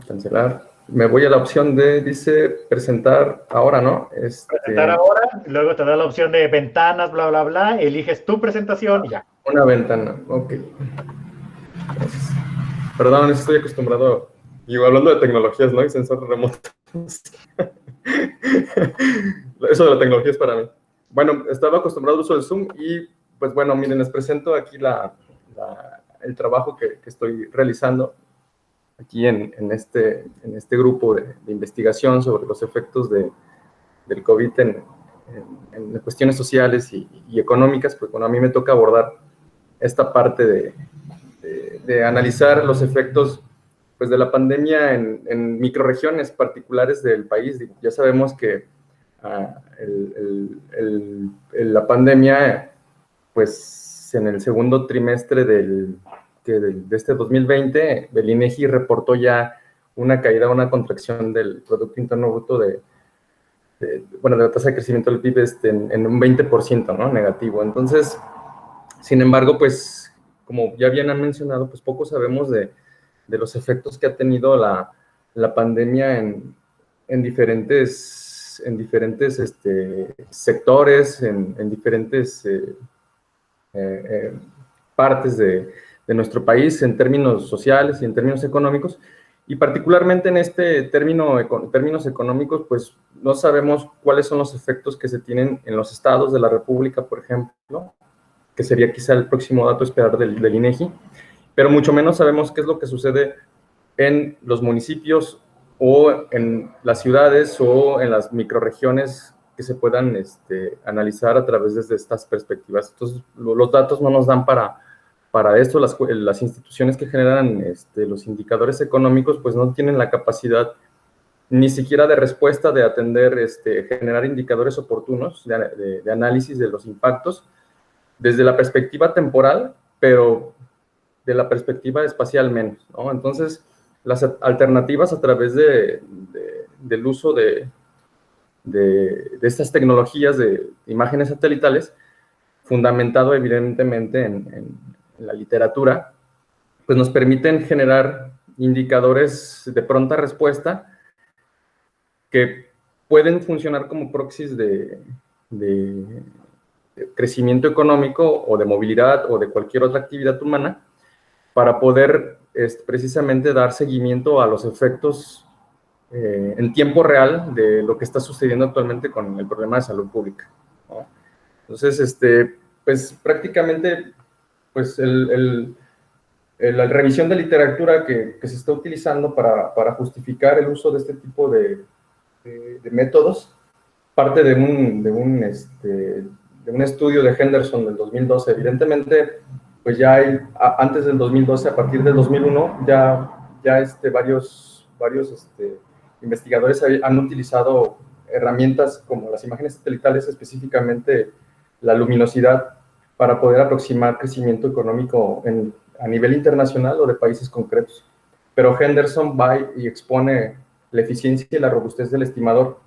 Cancelar. Me voy a la opción dice presentar ahora, ¿no? Presentar ahora, luego te da la opción de ventanas, bla, bla, bla, eliges tu presentación y ya. Una ventana, ok. Gracias. Perdón, estoy acostumbrado, hablando de tecnologías, ¿no? Y sensores remotos. Eso de la tecnología es para mí. Bueno, estaba acostumbrado al uso del Zoom y, pues bueno, miren, les presento aquí el trabajo que estoy realizando aquí en este grupo de investigación sobre los efectos del COVID en en cuestiones sociales y económicas, pues bueno, a mí me toca abordar esta parte de analizar los efectos pues, de la pandemia en microrregiones particulares del país. Ya sabemos que la pandemia, pues en el segundo trimestre de este 2020, el INEGI reportó ya una caída, una contracción del Producto Interno Bruto de la tasa de crecimiento del PIB en un 20%, ¿no? Negativo. Entonces, sin embargo, pues, como ya bien han mencionado, pues poco sabemos de los efectos que ha tenido la pandemia en diferentes sectores, en diferentes partes de nuestro país, en términos sociales y en términos económicos. Y particularmente en términos económicos, pues no sabemos cuáles son los efectos que se tienen en los estados de la República, por ejemplo, que sería quizá el próximo dato a esperar del INEGI, pero mucho menos sabemos qué es lo que sucede en los municipios o en las ciudades o en las microrregiones que se puedan analizar a través de estas perspectivas. Entonces, los datos no nos dan para esto. Las instituciones que generan los indicadores económicos pues no tienen la capacidad ni siquiera de respuesta de atender, generar indicadores oportunos de análisis de los impactos desde la perspectiva temporal, pero de la perspectiva espacial menos, ¿no? Entonces, las alternativas a través del uso de estas tecnologías de imágenes satelitales, fundamentado evidentemente en la literatura, pues nos permiten generar indicadores de pronta respuesta que pueden funcionar como proxies de crecimiento económico o de movilidad o de cualquier otra actividad humana para poder precisamente dar seguimiento a los efectos en tiempo real de lo que está sucediendo actualmente con el problema de salud pública, ¿no? Entonces, pues prácticamente, pues la revisión de literatura que se está utilizando para justificar el uso de este tipo de métodos parte de un estudio de Henderson del 2012. Evidentemente, pues ya hay, antes del 2012, a partir del 2001, ya varios investigadores han utilizado herramientas como las imágenes satelitales, específicamente la luminosidad, para poder aproximar crecimiento económico a nivel internacional o de países concretos. Pero Henderson va y expone la eficiencia y la robustez del estimador.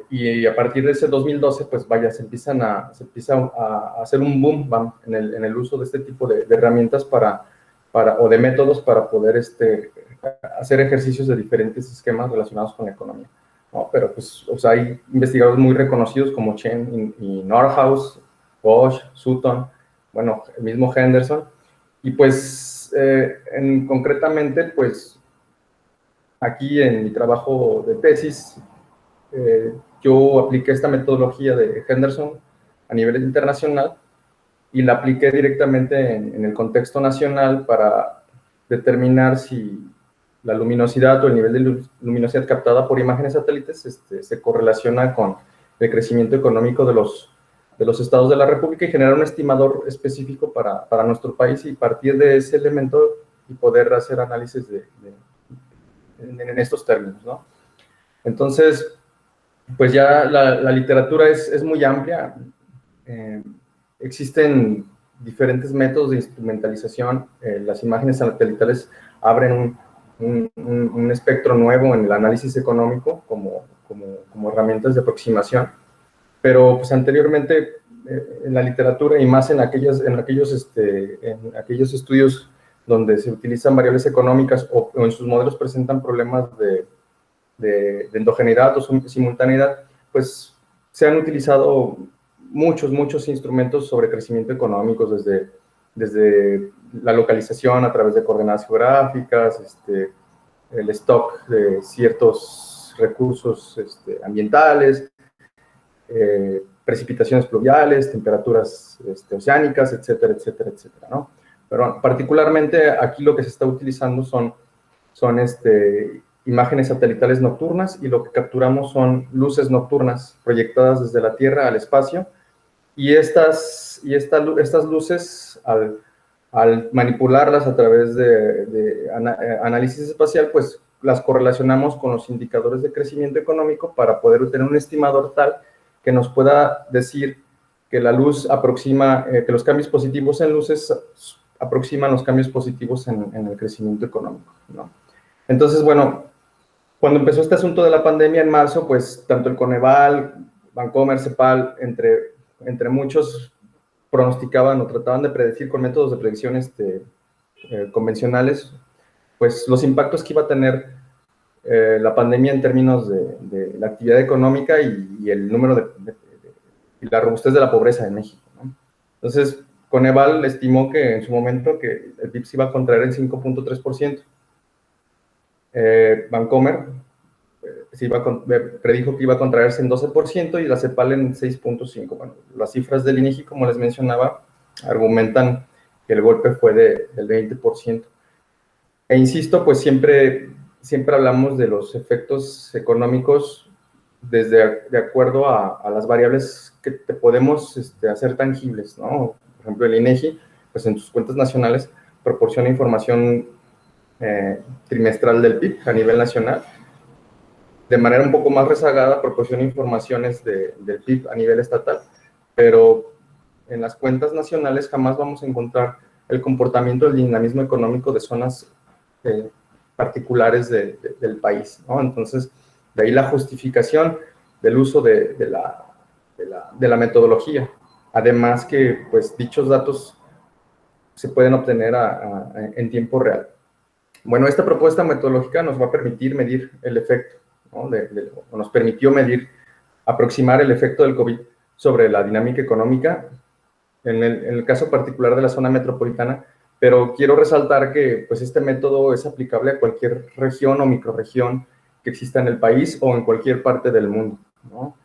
Y a partir de ese 2012, pues vaya, se empieza a hacer un boom en el uso de este tipo de herramientas o de métodos para poder hacer ejercicios de diferentes esquemas relacionados con la economía, ¿no? Pero pues, o sea, hay investigadores muy reconocidos como Chen y Nordhaus, Bosch, Sutton, bueno, el mismo Henderson, y pues concretamente, pues aquí en mi trabajo de tesis, yo apliqué esta metodología de Henderson a nivel internacional y la apliqué directamente en el contexto nacional para determinar si la luminosidad o el nivel de luminosidad captada por imágenes satélites se correlaciona con el crecimiento económico de los estados de la República y generar un estimador específico para nuestro país y partir de ese elemento y poder hacer análisis en estos términos, ¿no? Entonces, pues ya la literatura es muy amplia. Existen diferentes métodos de instrumentalización. Las imágenes satelitales abren un espectro nuevo en el análisis económico como herramientas de aproximación. Pero pues anteriormente en la literatura y más en aquellos estudios donde se utilizan variables económicas o en sus modelos presentan problemas de endogeneidad o simultaneidad, pues se han utilizado muchos instrumentos sobre crecimiento económico, desde la localización a través de coordenadas geográficas, el stock de ciertos recursos ambientales, precipitaciones pluviales, temperaturas oceánicas, etcétera, ¿no? Pero particularmente aquí lo que se está utilizando son imágenes satelitales nocturnas y lo que capturamos son luces nocturnas proyectadas desde la Tierra al espacio. Y estas luces, al manipularlas a través de análisis espacial, pues las correlacionamos con los indicadores de crecimiento económico para poder tener un estimador tal que nos pueda decir que la luz aproxima, que los cambios positivos en luces aproximan los cambios positivos en el crecimiento económico, ¿no? Entonces, bueno, cuando empezó este asunto de la pandemia en marzo, pues tanto el Coneval, Bancomer, CEPAL, entre muchos pronosticaban o trataban de predecir con métodos de predicción convencionales, pues los impactos que iba a tener la pandemia en términos de la actividad económica y el número y la robustez de la pobreza en México, ¿no? Entonces, Coneval estimó que en su momento que el PIB se iba a contraer en 5.3%. Bancomer predijo que iba a contraerse en 12% y la CEPAL en 6.5%. Bueno, las cifras del INEGI, como les mencionaba, argumentan que el golpe fue del 20%. E insisto, pues siempre hablamos de los efectos económicos de acuerdo a las variables que te podemos hacer tangibles, ¿no? Por ejemplo, el INEGI, pues en sus cuentas nacionales proporciona información trimestral del PIB a nivel nacional. De manera un poco más rezagada, proporciona informaciones del PIB a nivel estatal, pero en las cuentas nacionales jamás vamos a encontrar el comportamiento, el dinamismo económico de zonas particulares del país, ¿no? Entonces, de ahí la justificación del uso de la metodología. Además que, pues, dichos datos se pueden obtener en tiempo real. Bueno, esta propuesta metodológica nos va a permitir medir el efecto, ¿no? Nos permitió aproximar el efecto del COVID sobre la dinámica económica, en el caso particular de la zona metropolitana, pero quiero resaltar que pues, este método es aplicable a cualquier región o microrregión que exista en el país o en cualquier parte del mundo, ¿no?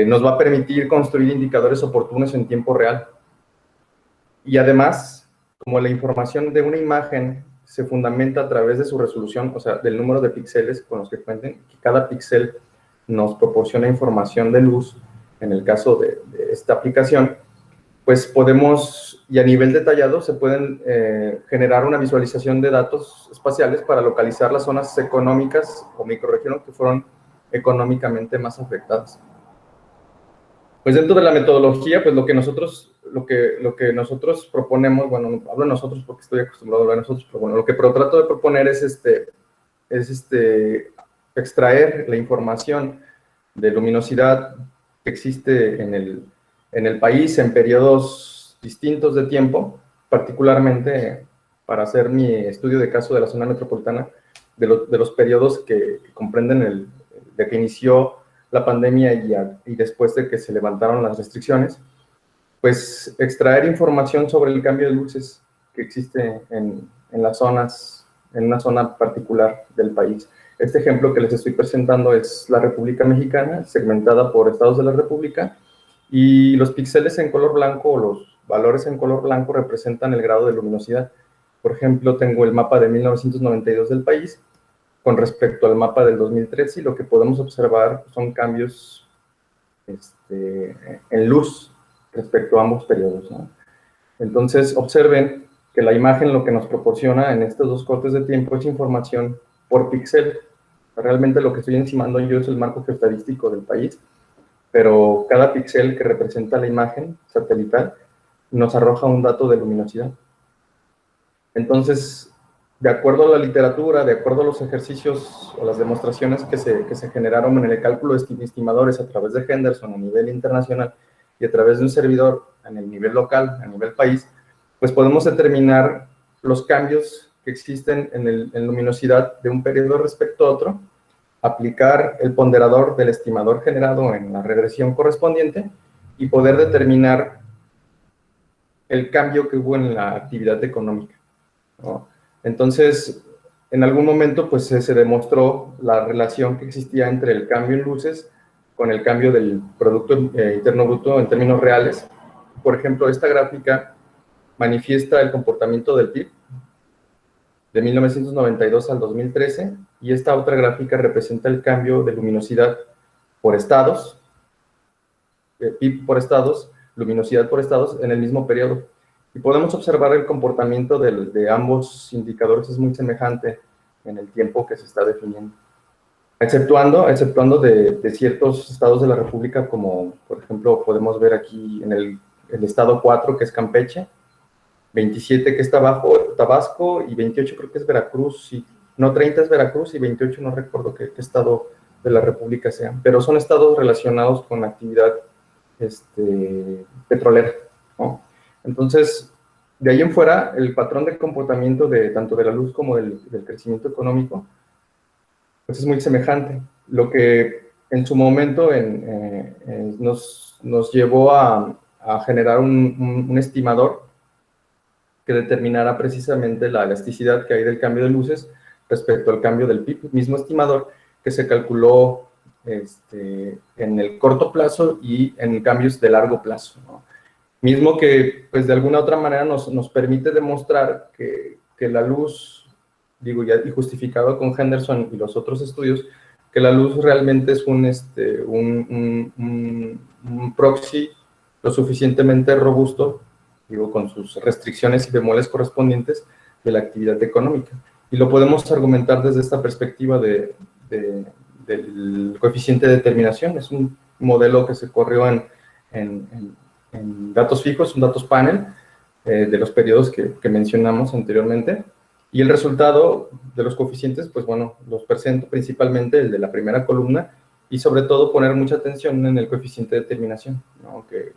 Nos va a permitir construir indicadores oportunos en tiempo real. Y además, como la información de una imagen se fundamenta a través de su resolución, o sea, del número de píxeles con los que cuenten, que cada píxel nos proporciona información de luz, en el caso de esta aplicación, pues podemos, y a nivel detallado, se pueden generar una visualización de datos espaciales para localizar las zonas económicas o microrregiones que fueron económicamente más afectadas. Pues dentro de la metodología, pues lo que nosotros proponemos, bueno, hablo de nosotros porque estoy acostumbrado a hablar de nosotros, pero bueno, trato de proponer es extraer la información de luminosidad que existe en el país en periodos distintos de tiempo, particularmente para hacer mi estudio de caso de la zona metropolitana, de los periodos que comprenden de que inició la pandemia y después de que se levantaron las restricciones, pues extraer información sobre el cambio de luces que existe en las zonas, en una zona particular del país. Este ejemplo que les estoy presentando es la República Mexicana, segmentada por estados de la República, y los píxeles en color blanco o los valores en color blanco representan el grado de luminosidad. Por ejemplo, tengo el mapa de 1992 del país con respecto al mapa del 2013 y lo que podemos observar son cambios en luz respecto a ambos periodos, ¿no? Entonces, observen que la imagen lo que nos proporciona en estos dos cortes de tiempo es información por píxel. Realmente lo que estoy encimando yo es el marco geoestadístico del país, pero cada píxel que representa la imagen satelital nos arroja un dato de luminosidad. Entonces, de acuerdo a la literatura, de acuerdo a los ejercicios o las demostraciones que se generaron en el cálculo de estimadores a través de Henderson a nivel internacional y a través de un servidor en el nivel local, a nivel país, pues podemos determinar los cambios que existen en luminosidad de un periodo respecto a otro, aplicar el ponderador del estimador generado en la regresión correspondiente y poder determinar el cambio que hubo en la actividad económica, ¿no? Entonces, en algún momento pues se demostró la relación que existía entre el cambio en luces con el cambio del Producto Interno Bruto en términos reales. Por ejemplo, esta gráfica manifiesta el comportamiento del PIB de 1992 al 2013, y esta otra gráfica representa el cambio de luminosidad por estados, PIB por estados, luminosidad por estados en el mismo periodo. Y podemos observar el comportamiento de ambos indicadores es muy semejante en el tiempo que se está definiendo. Exceptuando de ciertos estados de la República, como por ejemplo podemos ver aquí en el estado 4, que es Campeche, 27 que está abajo, Tabasco, y 28 creo que es Veracruz, no, 30 es Veracruz, y 28 no recuerdo qué estado de la República sea, pero son estados relacionados con actividad petrolera, ¿no? Entonces, de ahí en fuera, el patrón de comportamiento tanto de la luz como del crecimiento económico, pues es muy semejante. Lo que en su momento nos llevó a generar un estimador que determinara precisamente la elasticidad que hay del cambio de luces respecto al cambio del PIB, mismo estimador que se calculó en el corto plazo y en cambios de largo plazo, ¿no? Mismo que, pues, de alguna otra manera nos permite demostrar que la luz, digo, ya y justificado con Henderson y los otros estudios, que la luz realmente es un proxy lo suficientemente robusto, digo, con sus restricciones y bemoles correspondientes de la actividad económica. Y lo podemos argumentar desde esta perspectiva del coeficiente de determinación. Es un modelo que se corrió en datos fijos, un datos panel, de los periodos que mencionamos anteriormente. Y el resultado de los coeficientes, pues bueno, los presento principalmente el de la primera columna, y sobre todo poner mucha atención en el coeficiente de determinación, ¿no? Que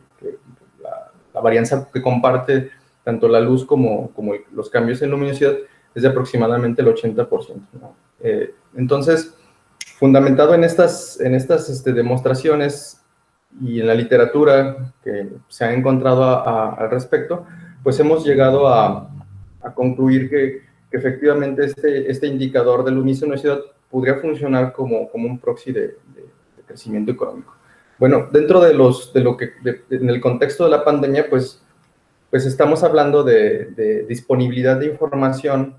la varianza que comparte tanto la luz como los cambios en luminosidad es de aproximadamente el 80%, ¿no? Entonces, fundamentado en estas demostraciones y en la literatura que se ha encontrado al respecto, pues hemos llegado a concluir que efectivamente este indicador de luminosidad podría funcionar como un proxy de crecimiento económico. Bueno, dentro en el contexto de la pandemia, pues estamos hablando de disponibilidad de información,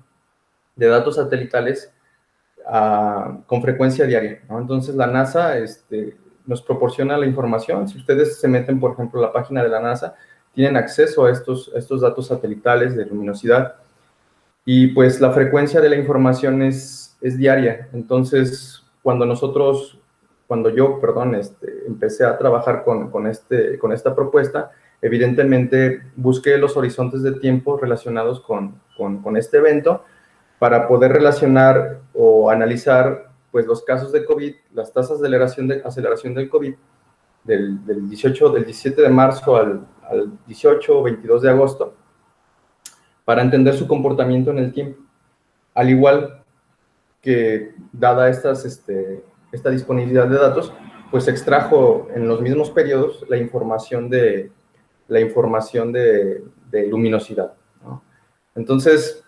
de datos satelitales con frecuencia diaria, ¿no? Entonces la NASA nos proporciona la información. Si ustedes se meten, por ejemplo, a la página de la NASA, tienen acceso a estos datos satelitales de luminosidad, y pues la frecuencia de la información es diaria. Entonces, cuando yo empecé a trabajar con esta propuesta, evidentemente busqué los horizontes de tiempo relacionados con este evento para poder relacionar o analizar, pues, los casos de COVID, las tasas de aceleración del COVID del 17 de marzo al 18 o 22 de agosto, para entender su comportamiento en el tiempo. Al igual que, dada esta disponibilidad de datos, pues se extrajo en los mismos periodos la información de luminosidad, ¿no? Entonces,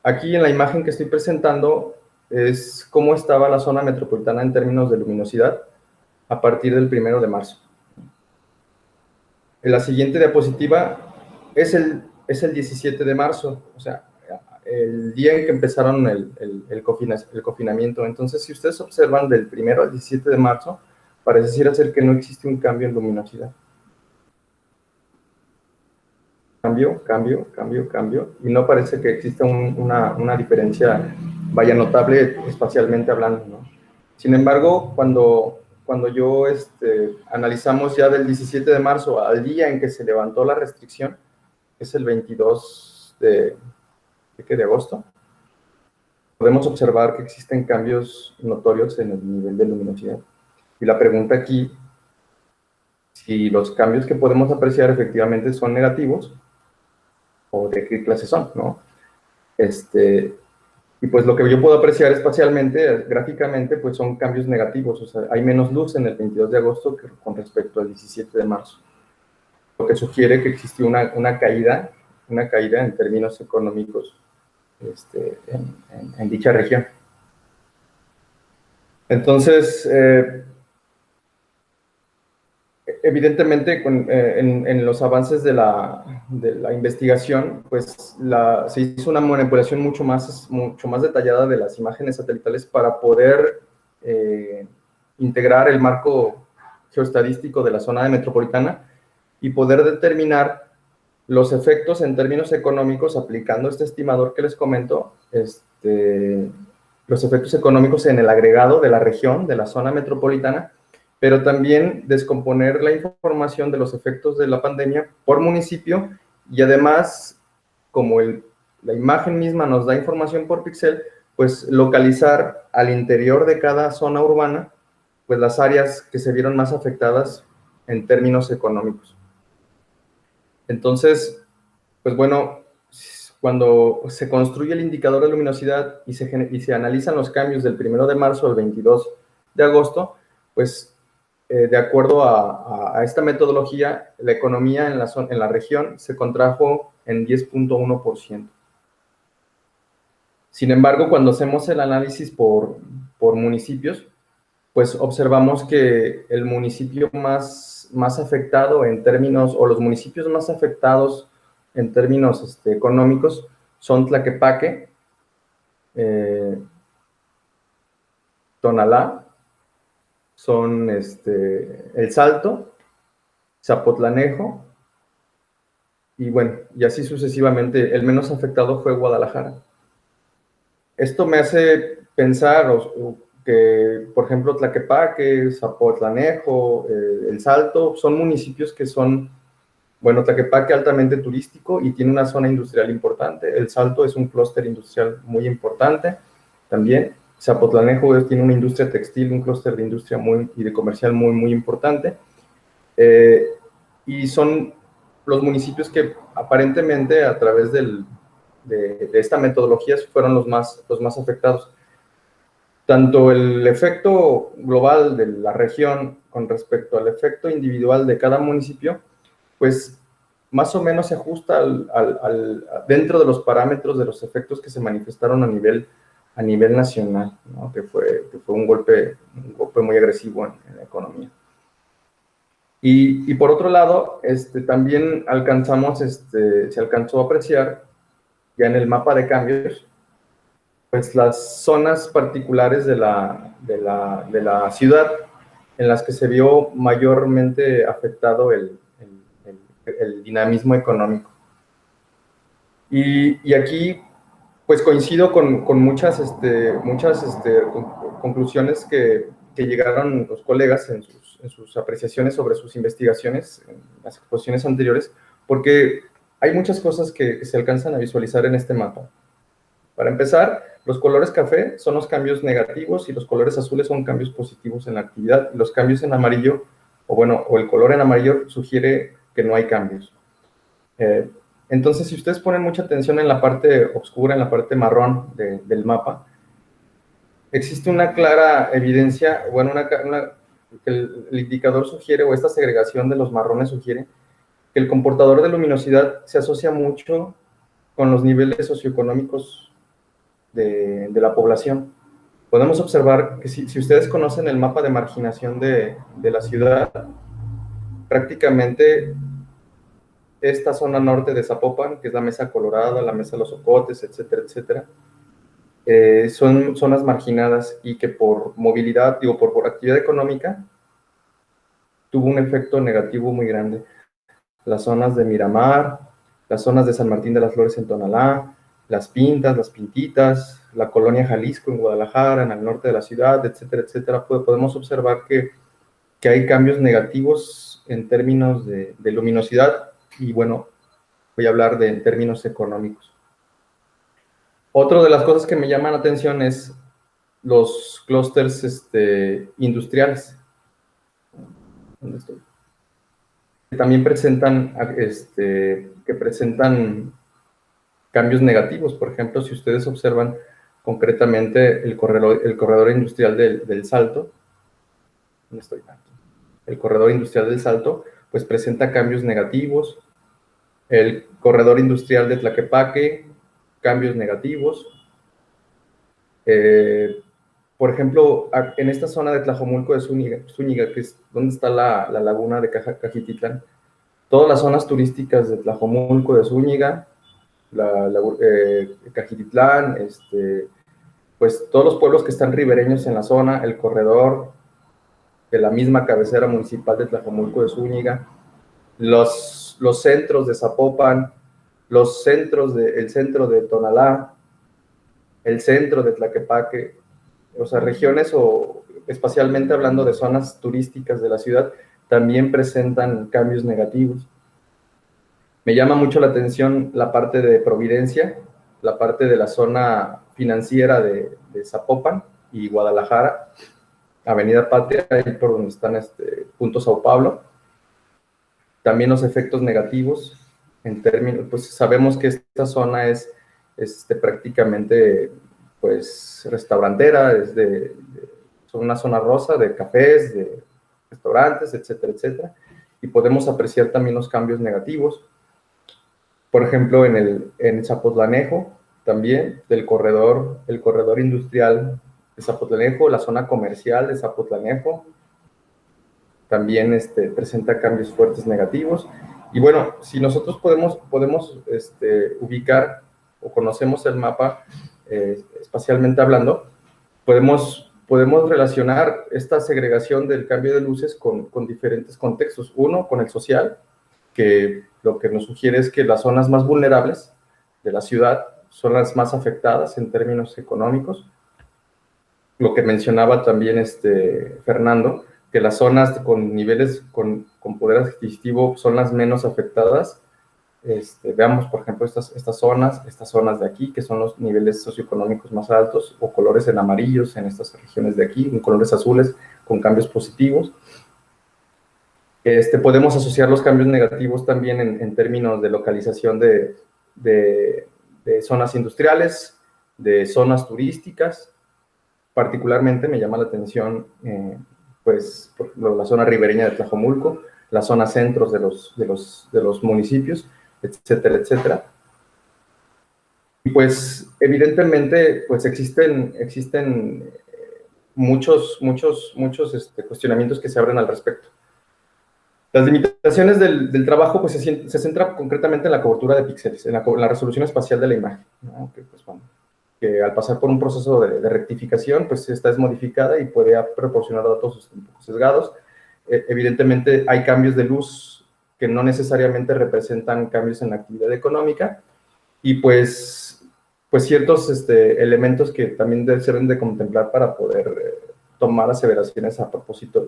aquí en la imagen que estoy presentando es cómo estaba la zona metropolitana en términos de luminosidad a partir del 1 de marzo. En la siguiente diapositiva es el 17 de marzo, o sea, el día en que empezaron el confinamiento. Entonces, si ustedes observan del 1 al 17 de marzo, parece ser que no existe un cambio en luminosidad. Cambio, y no parece que exista una diferencia, vaya, notable espacialmente hablando, ¿no? Sin embargo, cuando yo analizamos ya del 17 de marzo al día en que se levantó la restricción, es el 22 de agosto, podemos observar que existen cambios notorios en el nivel de luminosidad. Y la pregunta aquí, si los cambios que podemos apreciar efectivamente son negativos, o de qué clase son, ¿no? Y pues lo que yo puedo apreciar espacialmente, gráficamente, pues son cambios negativos. O sea, hay menos luz en el 22 de agosto que con respecto al 17 de marzo. Lo que sugiere que existió una caída en términos económicos en dicha región. Entonces, evidentemente, en los avances de la investigación, pues se hizo una manipulación mucho más detallada de las imágenes satelitales para poder integrar el marco geoestadístico de la zona metropolitana y poder determinar los efectos en términos económicos aplicando este estimador que les comento, los efectos económicos en el agregado de la región, de la zona metropolitana, pero también descomponer la información de los efectos de la pandemia por municipio y además, como la imagen misma nos da información por píxel, pues localizar al interior de cada zona urbana pues las áreas que se vieron más afectadas en términos económicos. Entonces, pues bueno, cuando se construye el indicador de luminosidad y se analizan los cambios del 1 de marzo al 22 de agosto, pues de acuerdo a esta metodología, la economía en la región se contrajo en 10.1%. Sin embargo, cuando hacemos el análisis por municipios, pues observamos que el municipio más afectado en términos, o los municipios más afectados en términos económicos son Tlaquepaque, Tonalá, son El Salto, Zapotlanejo, y bueno, y así sucesivamente. El menos afectado fue Guadalajara. Esto me hace pensar que, por ejemplo, Tlaquepaque, Zapotlanejo, El Salto, son municipios que son, bueno, Tlaquepaque altamente turístico y tiene una zona industrial importante. El Salto es un clúster industrial muy importante también. Zapotlanejo tiene una industria textil, un clúster de industria y de comercial muy importante. Y son los municipios que aparentemente a través de esta metodología fueron los más afectados. Tanto el efecto global de la región con respecto al efecto individual de cada municipio, pues más o menos se ajusta dentro de los parámetros de los efectos que se manifestaron a nivel nacional, ¿no? que fue un golpe muy agresivo en la economía. Y por otro lado, también se alcanzó a apreciar ya en el mapa de cambios, pues las zonas particulares de la ciudad en las que se vio mayormente afectado el dinamismo económico. Y aquí, pues coincido con muchas conclusiones que llegaron los colegas en sus apreciaciones sobre sus investigaciones, en las exposiciones anteriores, porque hay muchas cosas que se alcanzan a visualizar en este mapa. Para empezar, los colores café son los cambios negativos y los colores azules son cambios positivos en la actividad. Y los cambios en amarillo, o el color en amarillo sugiere que no hay cambios. Entonces, si ustedes ponen mucha atención en la parte oscura, en la parte marrón del mapa, existe una clara evidencia, bueno, el indicador sugiere, o esta segregación de los marrones sugiere, que el comportador de luminosidad se asocia mucho con los niveles socioeconómicos de la población. Podemos observar que si ustedes conocen el mapa de marginación de la ciudad, prácticamente esta zona norte de Zapopan, que es la Mesa Colorada, la Mesa Los Ocotes, etcétera, son zonas marginadas y que por movilidad, por actividad económica, tuvo un efecto negativo muy grande. Las zonas de Miramar, las zonas de San Martín de las Flores en Tonalá, Las Pintas, Las Pintitas, la colonia Jalisco en Guadalajara, en el norte de la ciudad, etcétera, podemos observar que hay cambios negativos en términos de luminosidad y bueno, voy a hablar en términos económicos. Otra de las cosas que me llaman la atención es los clústeres industriales. ¿Dónde estoy? También presentan cambios negativos. Por ejemplo, si ustedes observan concretamente el corredor industrial del Salto, ¿dónde estoy? Aquí. El corredor industrial del Salto, pues presenta cambios negativos. El corredor industrial de Tlaquepaque, cambios negativos. por ejemplo, en esta zona de Tlajomulco de Zúñiga, que es donde está la laguna de Cajititlán, todas las zonas turísticas de Tlajomulco de Zúñiga, Cajititlán, pues todos los pueblos que están ribereños en la zona, el corredor de la misma cabecera municipal de Tlajomulco de Zúñiga, los centros de Zapopan, el centro de Tonalá, el centro de Tlaquepaque, o sea, regiones o espacialmente hablando de zonas turísticas de la ciudad, también presentan cambios negativos. Me llama mucho la atención la parte de Providencia, la parte de la zona financiera de Zapopan y Guadalajara, Avenida Patria, ahí por donde están punto Sao Paulo. También los efectos negativos, en términos, pues sabemos que esta zona es prácticamente, pues, restaurantera, son una zona rosa de cafés, de restaurantes, etcétera, etcétera, y podemos apreciar también los cambios negativos. Por ejemplo, en Zapotlanejo, también, el corredor industrial de Zapotlanejo, la zona comercial de Zapotlanejo, también presenta cambios fuertes negativos. Y bueno, si nosotros podemos ubicar o conocemos el mapa espacialmente hablando, podemos relacionar esta segregación del cambio de luces con diferentes contextos. Uno, con el social, que lo que nos sugiere es que las zonas más vulnerables de la ciudad son las más afectadas en términos económicos. Lo que mencionaba también Fernando, que las zonas con niveles con poder adquisitivo son las menos afectadas. Veamos, por ejemplo, estas zonas de aquí, que son los niveles socioeconómicos más altos, o colores en amarillos en estas regiones de aquí, en colores azules con cambios positivos. Podemos asociar los cambios negativos también en términos de localización de zonas industriales, de zonas turísticas. Particularmente me llama la atención pues, por ejemplo, la zona ribereña de Tlajomulco, la zona centros de los municipios, etcétera, etcétera. Y pues evidentemente pues existen muchos cuestionamientos que se abren al respecto. Las limitaciones del trabajo pues se centra concretamente en la cobertura de píxeles, en la resolución espacial de la imagen, ¿no? Que al pasar por un proceso de rectificación, pues esta es modificada y puede proporcionar datos un poco sesgados. Evidentemente hay cambios de luz que no necesariamente representan cambios en la actividad económica, y pues ciertos elementos que también deben de contemplar para poder tomar aseveraciones a propósito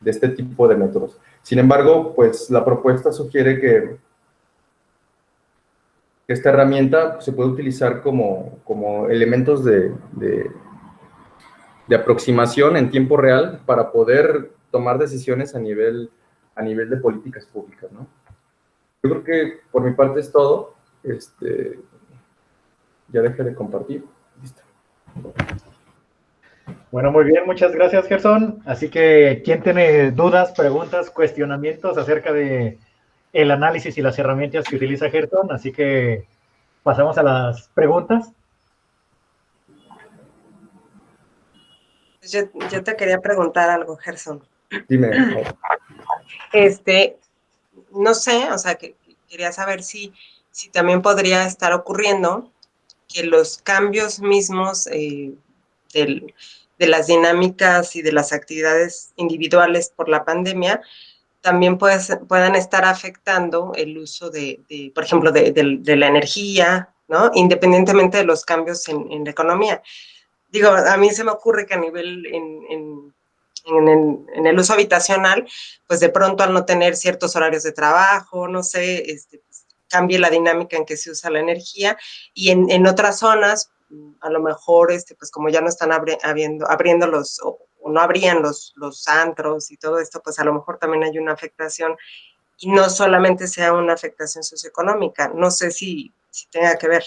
de este tipo de métodos. Sin embargo, pues la propuesta sugiere que esta herramienta se puede utilizar como elementos de aproximación en tiempo real para poder tomar decisiones a nivel de políticas públicas, ¿no? Yo creo que por mi parte es todo. Ya dejé de compartir. Listo. Bueno, muy bien, muchas gracias, Gerson. Así que, ¿quién tiene dudas, preguntas, cuestionamientos acerca de el análisis y las herramientas que utiliza Gerson? Así que pasamos a las preguntas. Yo te quería preguntar algo, Gerson. Dime. No sé, o sea, que quería saber si también podría estar ocurriendo que los cambios mismos de las dinámicas y de las actividades individuales por la pandemia también puedan estar afectando el uso por ejemplo, de la energía, ¿no? Independientemente de los cambios en la economía. Digo, a mí se me ocurre que a nivel en el uso habitacional, pues de pronto al no tener ciertos horarios de trabajo, no sé, pues, cambie la dinámica en que se usa la energía, y en otras zonas, a lo mejor, pues como ya no están abriendo o no abrían los antros y todo esto, pues a lo mejor también hay una afectación, y no solamente sea una afectación socioeconómica. No sé si tenga que ver.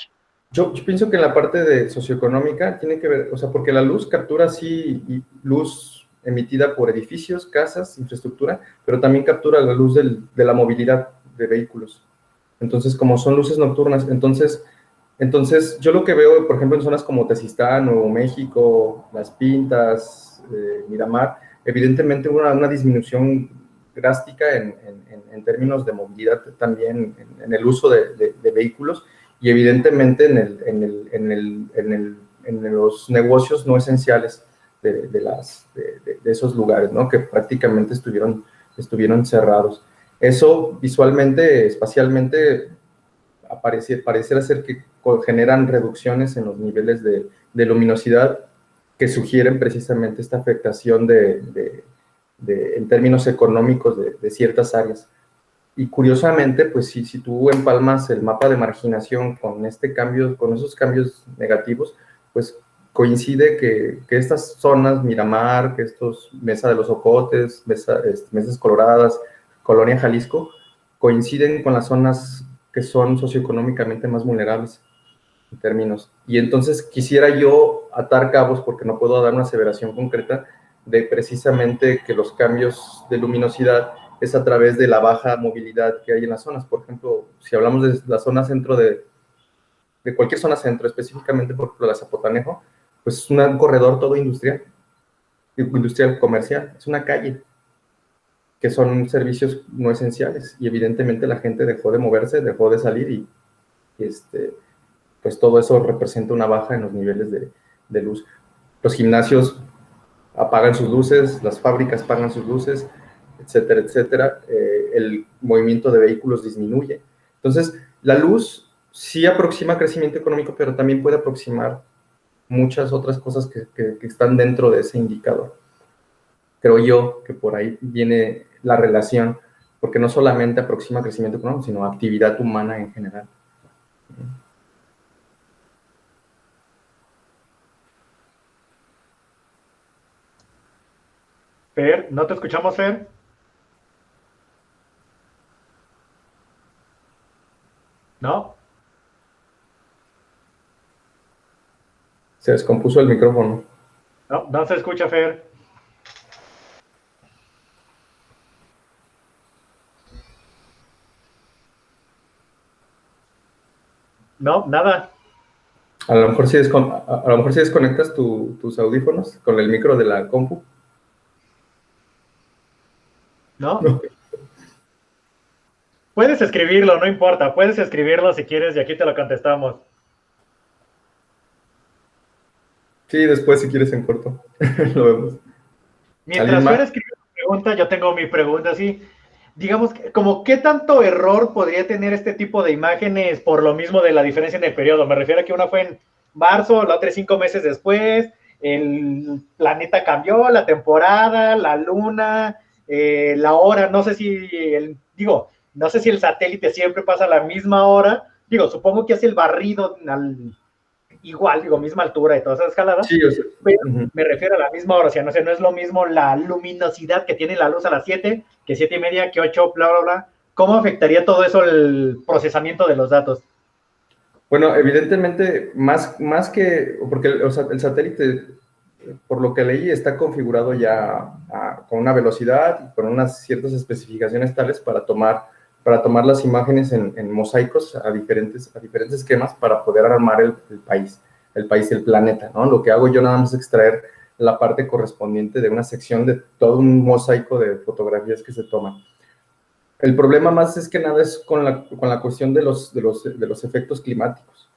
Yo pienso que en la parte de socioeconómica tiene que ver, o sea, porque la luz captura sí luz emitida por edificios, casas, infraestructura, pero también captura la luz de la movilidad de vehículos. Entonces, como son luces nocturnas, entonces Entonces, yo lo que veo, por ejemplo, en zonas como Tezistán, Nuevo México, Las Pintas, Miramar, evidentemente hubo una disminución drástica en términos de movilidad también, en el uso de vehículos, y evidentemente en los negocios no esenciales de esos lugares, ¿no? Que prácticamente estuvieron cerrados. Eso visualmente, espacialmente, pareciera ser que generan reducciones en los niveles de luminosidad que sugieren precisamente esta afectación en términos económicos de ciertas áreas. Y curiosamente, pues si tú empalmas el mapa de marginación con esos cambios negativos, pues coincide que estas zonas, Miramar, que Mesa de los Ocotes, Mesas Coloradas, Colonia Jalisco, coinciden con las zonas que son socioeconómicamente más vulnerables en términos. Y entonces quisiera yo atar cabos, porque no puedo dar una aseveración concreta, de precisamente que los cambios de luminosidad es a través de la baja movilidad que hay en las zonas. Por ejemplo, si hablamos de la zona centro de cualquier zona centro, específicamente por ejemplo la Zapotanejo, pues es un corredor todo industrial comercial, es una calle, que son servicios no esenciales, y evidentemente la gente dejó de moverse, dejó de salir, y pues todo eso representa una baja en los niveles de luz. Los gimnasios apagan sus luces, las fábricas apagan sus luces, etcétera, etcétera. El movimiento de vehículos disminuye. Entonces, la luz sí aproxima crecimiento económico, pero también puede aproximar muchas otras cosas que están dentro de ese indicador. Creo yo que por ahí viene la relación, porque no solamente aproxima crecimiento económico, sino actividad humana en general. Fer, ¿no te escuchamos, Fer? ¿No? Se descompuso el micrófono. No, no se escucha, Fer. No, nada. A lo mejor si desconectas tus audífonos con el micro de la compu. ¿No? Puedes escribirlo, no importa. Puedes escribirlo si quieres y aquí te lo contestamos. Sí, después si quieres en corto. Lo vemos. Mientras Fer escribe tu pregunta, yo tengo mi pregunta así. Digamos, como qué tanto error podría tener este tipo de imágenes por lo mismo de la diferencia en el periodo. Me refiero a que una fue en marzo, la otra 5 meses después, el planeta cambió, la temporada, la luna, la hora, no sé si no sé si el satélite siempre pasa a la misma hora. Supongo que hace el barrido igual, misma altura y todas esas escaladas, sí, pero me refiero a la misma hora, o sea, no es lo mismo la luminosidad que tiene la luz a las 7, que 7:30, que 8, bla, bla, bla. ¿Cómo afectaría todo eso el procesamiento de los datos? Bueno, evidentemente, más que, porque el satélite, por lo que leí, está configurado ya con una velocidad y con unas ciertas especificaciones tales para tomar las imágenes en mosaicos a diferentes esquemas para poder armar el país, el planeta, ¿no? Lo que hago yo nada más es extraer la parte correspondiente de una sección de todo un mosaico de fotografías que se toman. El problema más es que nada es con la cuestión de los efectos climáticos,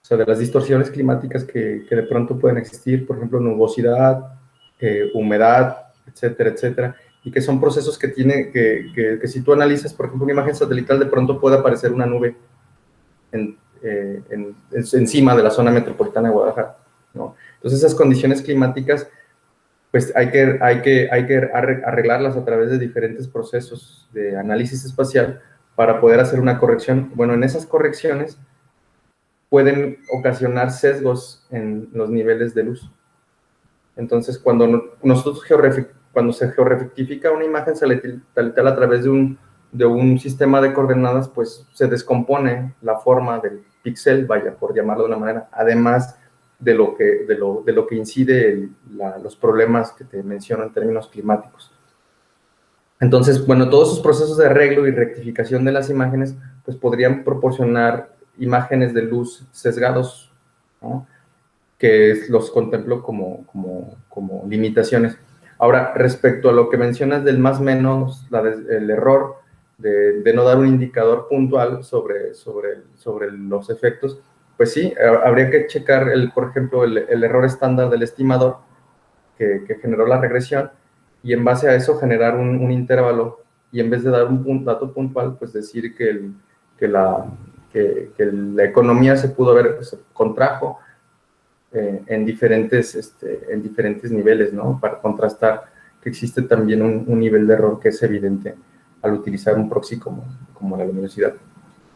o sea, de las distorsiones climáticas que de pronto pueden existir, por ejemplo, nubosidad, humedad, etcétera, etcétera, y que son procesos que si tú analizas, por ejemplo, una imagen satelital, de pronto puede aparecer una nube encima de la zona metropolitana de Guadalajara, ¿no? Entonces, esas condiciones climáticas, pues hay que arreglarlas a través de diferentes procesos de análisis espacial para poder hacer una corrección. Bueno, en esas correcciones pueden ocasionar sesgos en los niveles de luz. Entonces, cuando se georrectifica una imagen satelital a través de un sistema de coordenadas, pues se descompone la forma del píxel, vaya, por llamarlo de una manera, además de lo que incide los problemas que te menciono en términos climáticos. Entonces, bueno, todos esos procesos de arreglo y rectificación de las imágenes, pues podrían proporcionar imágenes de luz sesgados, ¿no? Que los contemplo como limitaciones. Ahora, respecto a lo que mencionas del más menos, el error de no dar un indicador puntual sobre los efectos, pues sí, habría que checar, por ejemplo, el error estándar del estimador que generó la regresión, y en base a eso generar un intervalo, y en vez de dar un dato puntual, pues decir que la economía se contrajo en diferentes niveles, ¿no? Para contrastar que existe también un nivel de error que es evidente al utilizar un proxy como la luminosidad.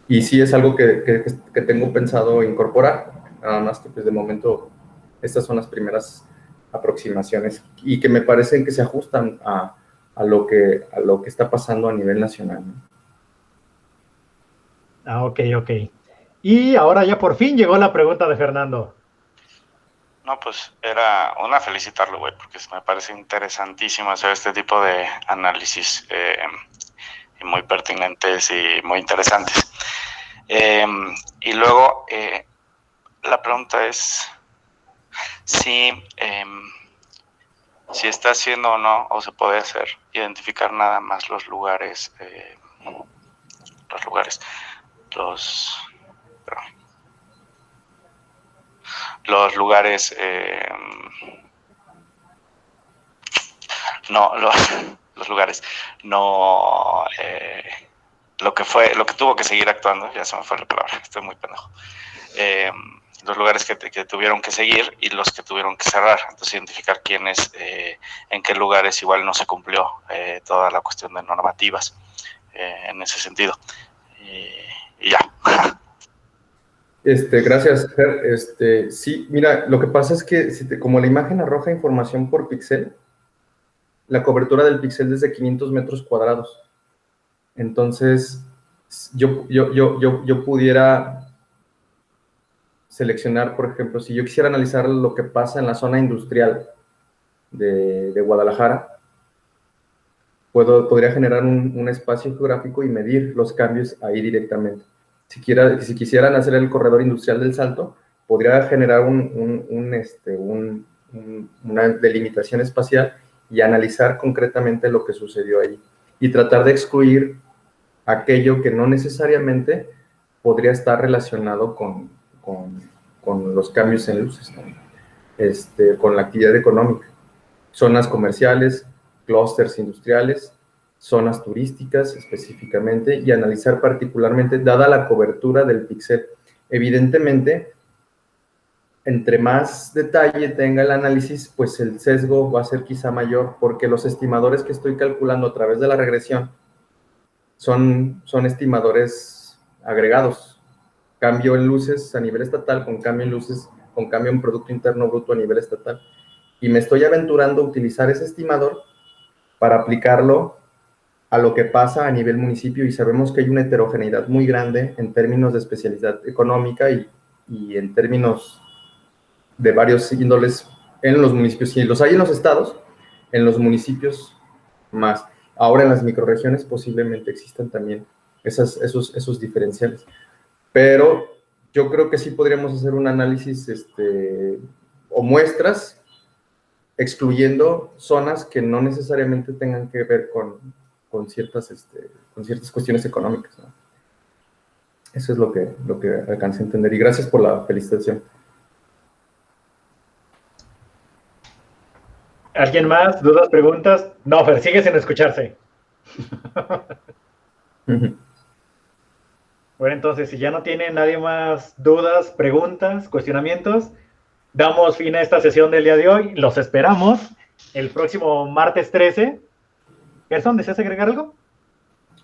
Y sí es algo que tengo pensado incorporar, nada más que pues de momento estas son las primeras aproximaciones y que me parecen que se ajustan a lo que está pasando a nivel nacional, ¿no? Ok. Y ahora ya por fin llegó la pregunta de Fernando. No, pues era una felicitarlo, güey, porque me parece interesantísimo hacer este tipo de análisis muy pertinentes y muy interesantes. Y luego, la pregunta es si está haciendo o no, o se puede hacer, identificar nada más los lugares, lo que tuvo que seguir actuando, ya se me fue la palabra, estoy muy pendejo, los lugares que tuvieron que seguir y los que tuvieron que cerrar, entonces identificar quiénes, en qué lugares igual no se cumplió toda la cuestión de normativas en ese sentido, y ya. Gracias, Fer. Sí, mira, lo que pasa es que como la imagen arroja información por píxel, la cobertura del píxel es de 500 metros cuadrados. Entonces, yo pudiera seleccionar, por ejemplo, si yo quisiera analizar lo que pasa en la zona industrial de Guadalajara, podría generar un espacio geográfico y medir los cambios ahí directamente. Si quisieran hacer el corredor industrial del Salto, podría generar una delimitación espacial y analizar concretamente lo que sucedió ahí y tratar de excluir aquello que no necesariamente podría estar relacionado con los cambios en luces, ¿no? Con la actividad económica. Zonas comerciales, clústeres industriales, zonas turísticas específicamente, y analizar particularmente, dada la cobertura del píxel. Evidentemente, entre más detalle tenga el análisis, pues el sesgo va a ser quizá mayor, porque los estimadores que estoy calculando a través de la regresión son estimadores agregados. Cambio en luces a nivel estatal con cambio en luces, con cambio en Producto Interno Bruto a nivel estatal. Y me estoy aventurando a utilizar ese estimador para aplicarlo a lo que pasa a nivel municipio, y sabemos que hay una heterogeneidad muy grande en términos de especialidad económica y en términos de varios índoles en los municipios. Si los hay en los estados, en los municipios más. Ahora en las microrregiones posiblemente existan también esos diferenciales. Pero yo creo que sí podríamos hacer un análisis o muestras excluyendo zonas que no necesariamente tengan que ver con ciertas cuestiones económicas, ¿no? Eso es lo que alcancé a entender, y gracias por la felicitación. ¿Alguien más? ¿Dudas, preguntas? No, Fer, sigue sin escucharse. Bueno, entonces, si ya no tiene nadie más dudas, preguntas, cuestionamientos, damos fin a esta sesión del día de hoy. Los esperamos el próximo martes 13. ¿Gerson, deseas agregar algo?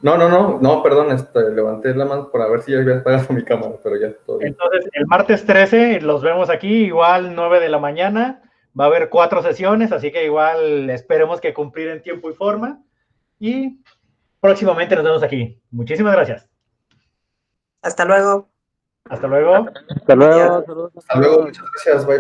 No, perdón, levanté la mano para ver si ya había apagado mi cámara, pero ya todo bien. Entonces, el martes 13 los vemos aquí, igual 9 de la mañana. Va a haber 4 sesiones, así que igual esperemos que cumplir en tiempo y forma. Y próximamente nos vemos aquí. Muchísimas gracias. Hasta luego. Hasta luego. Hasta luego. Hasta luego, muchas gracias, bye.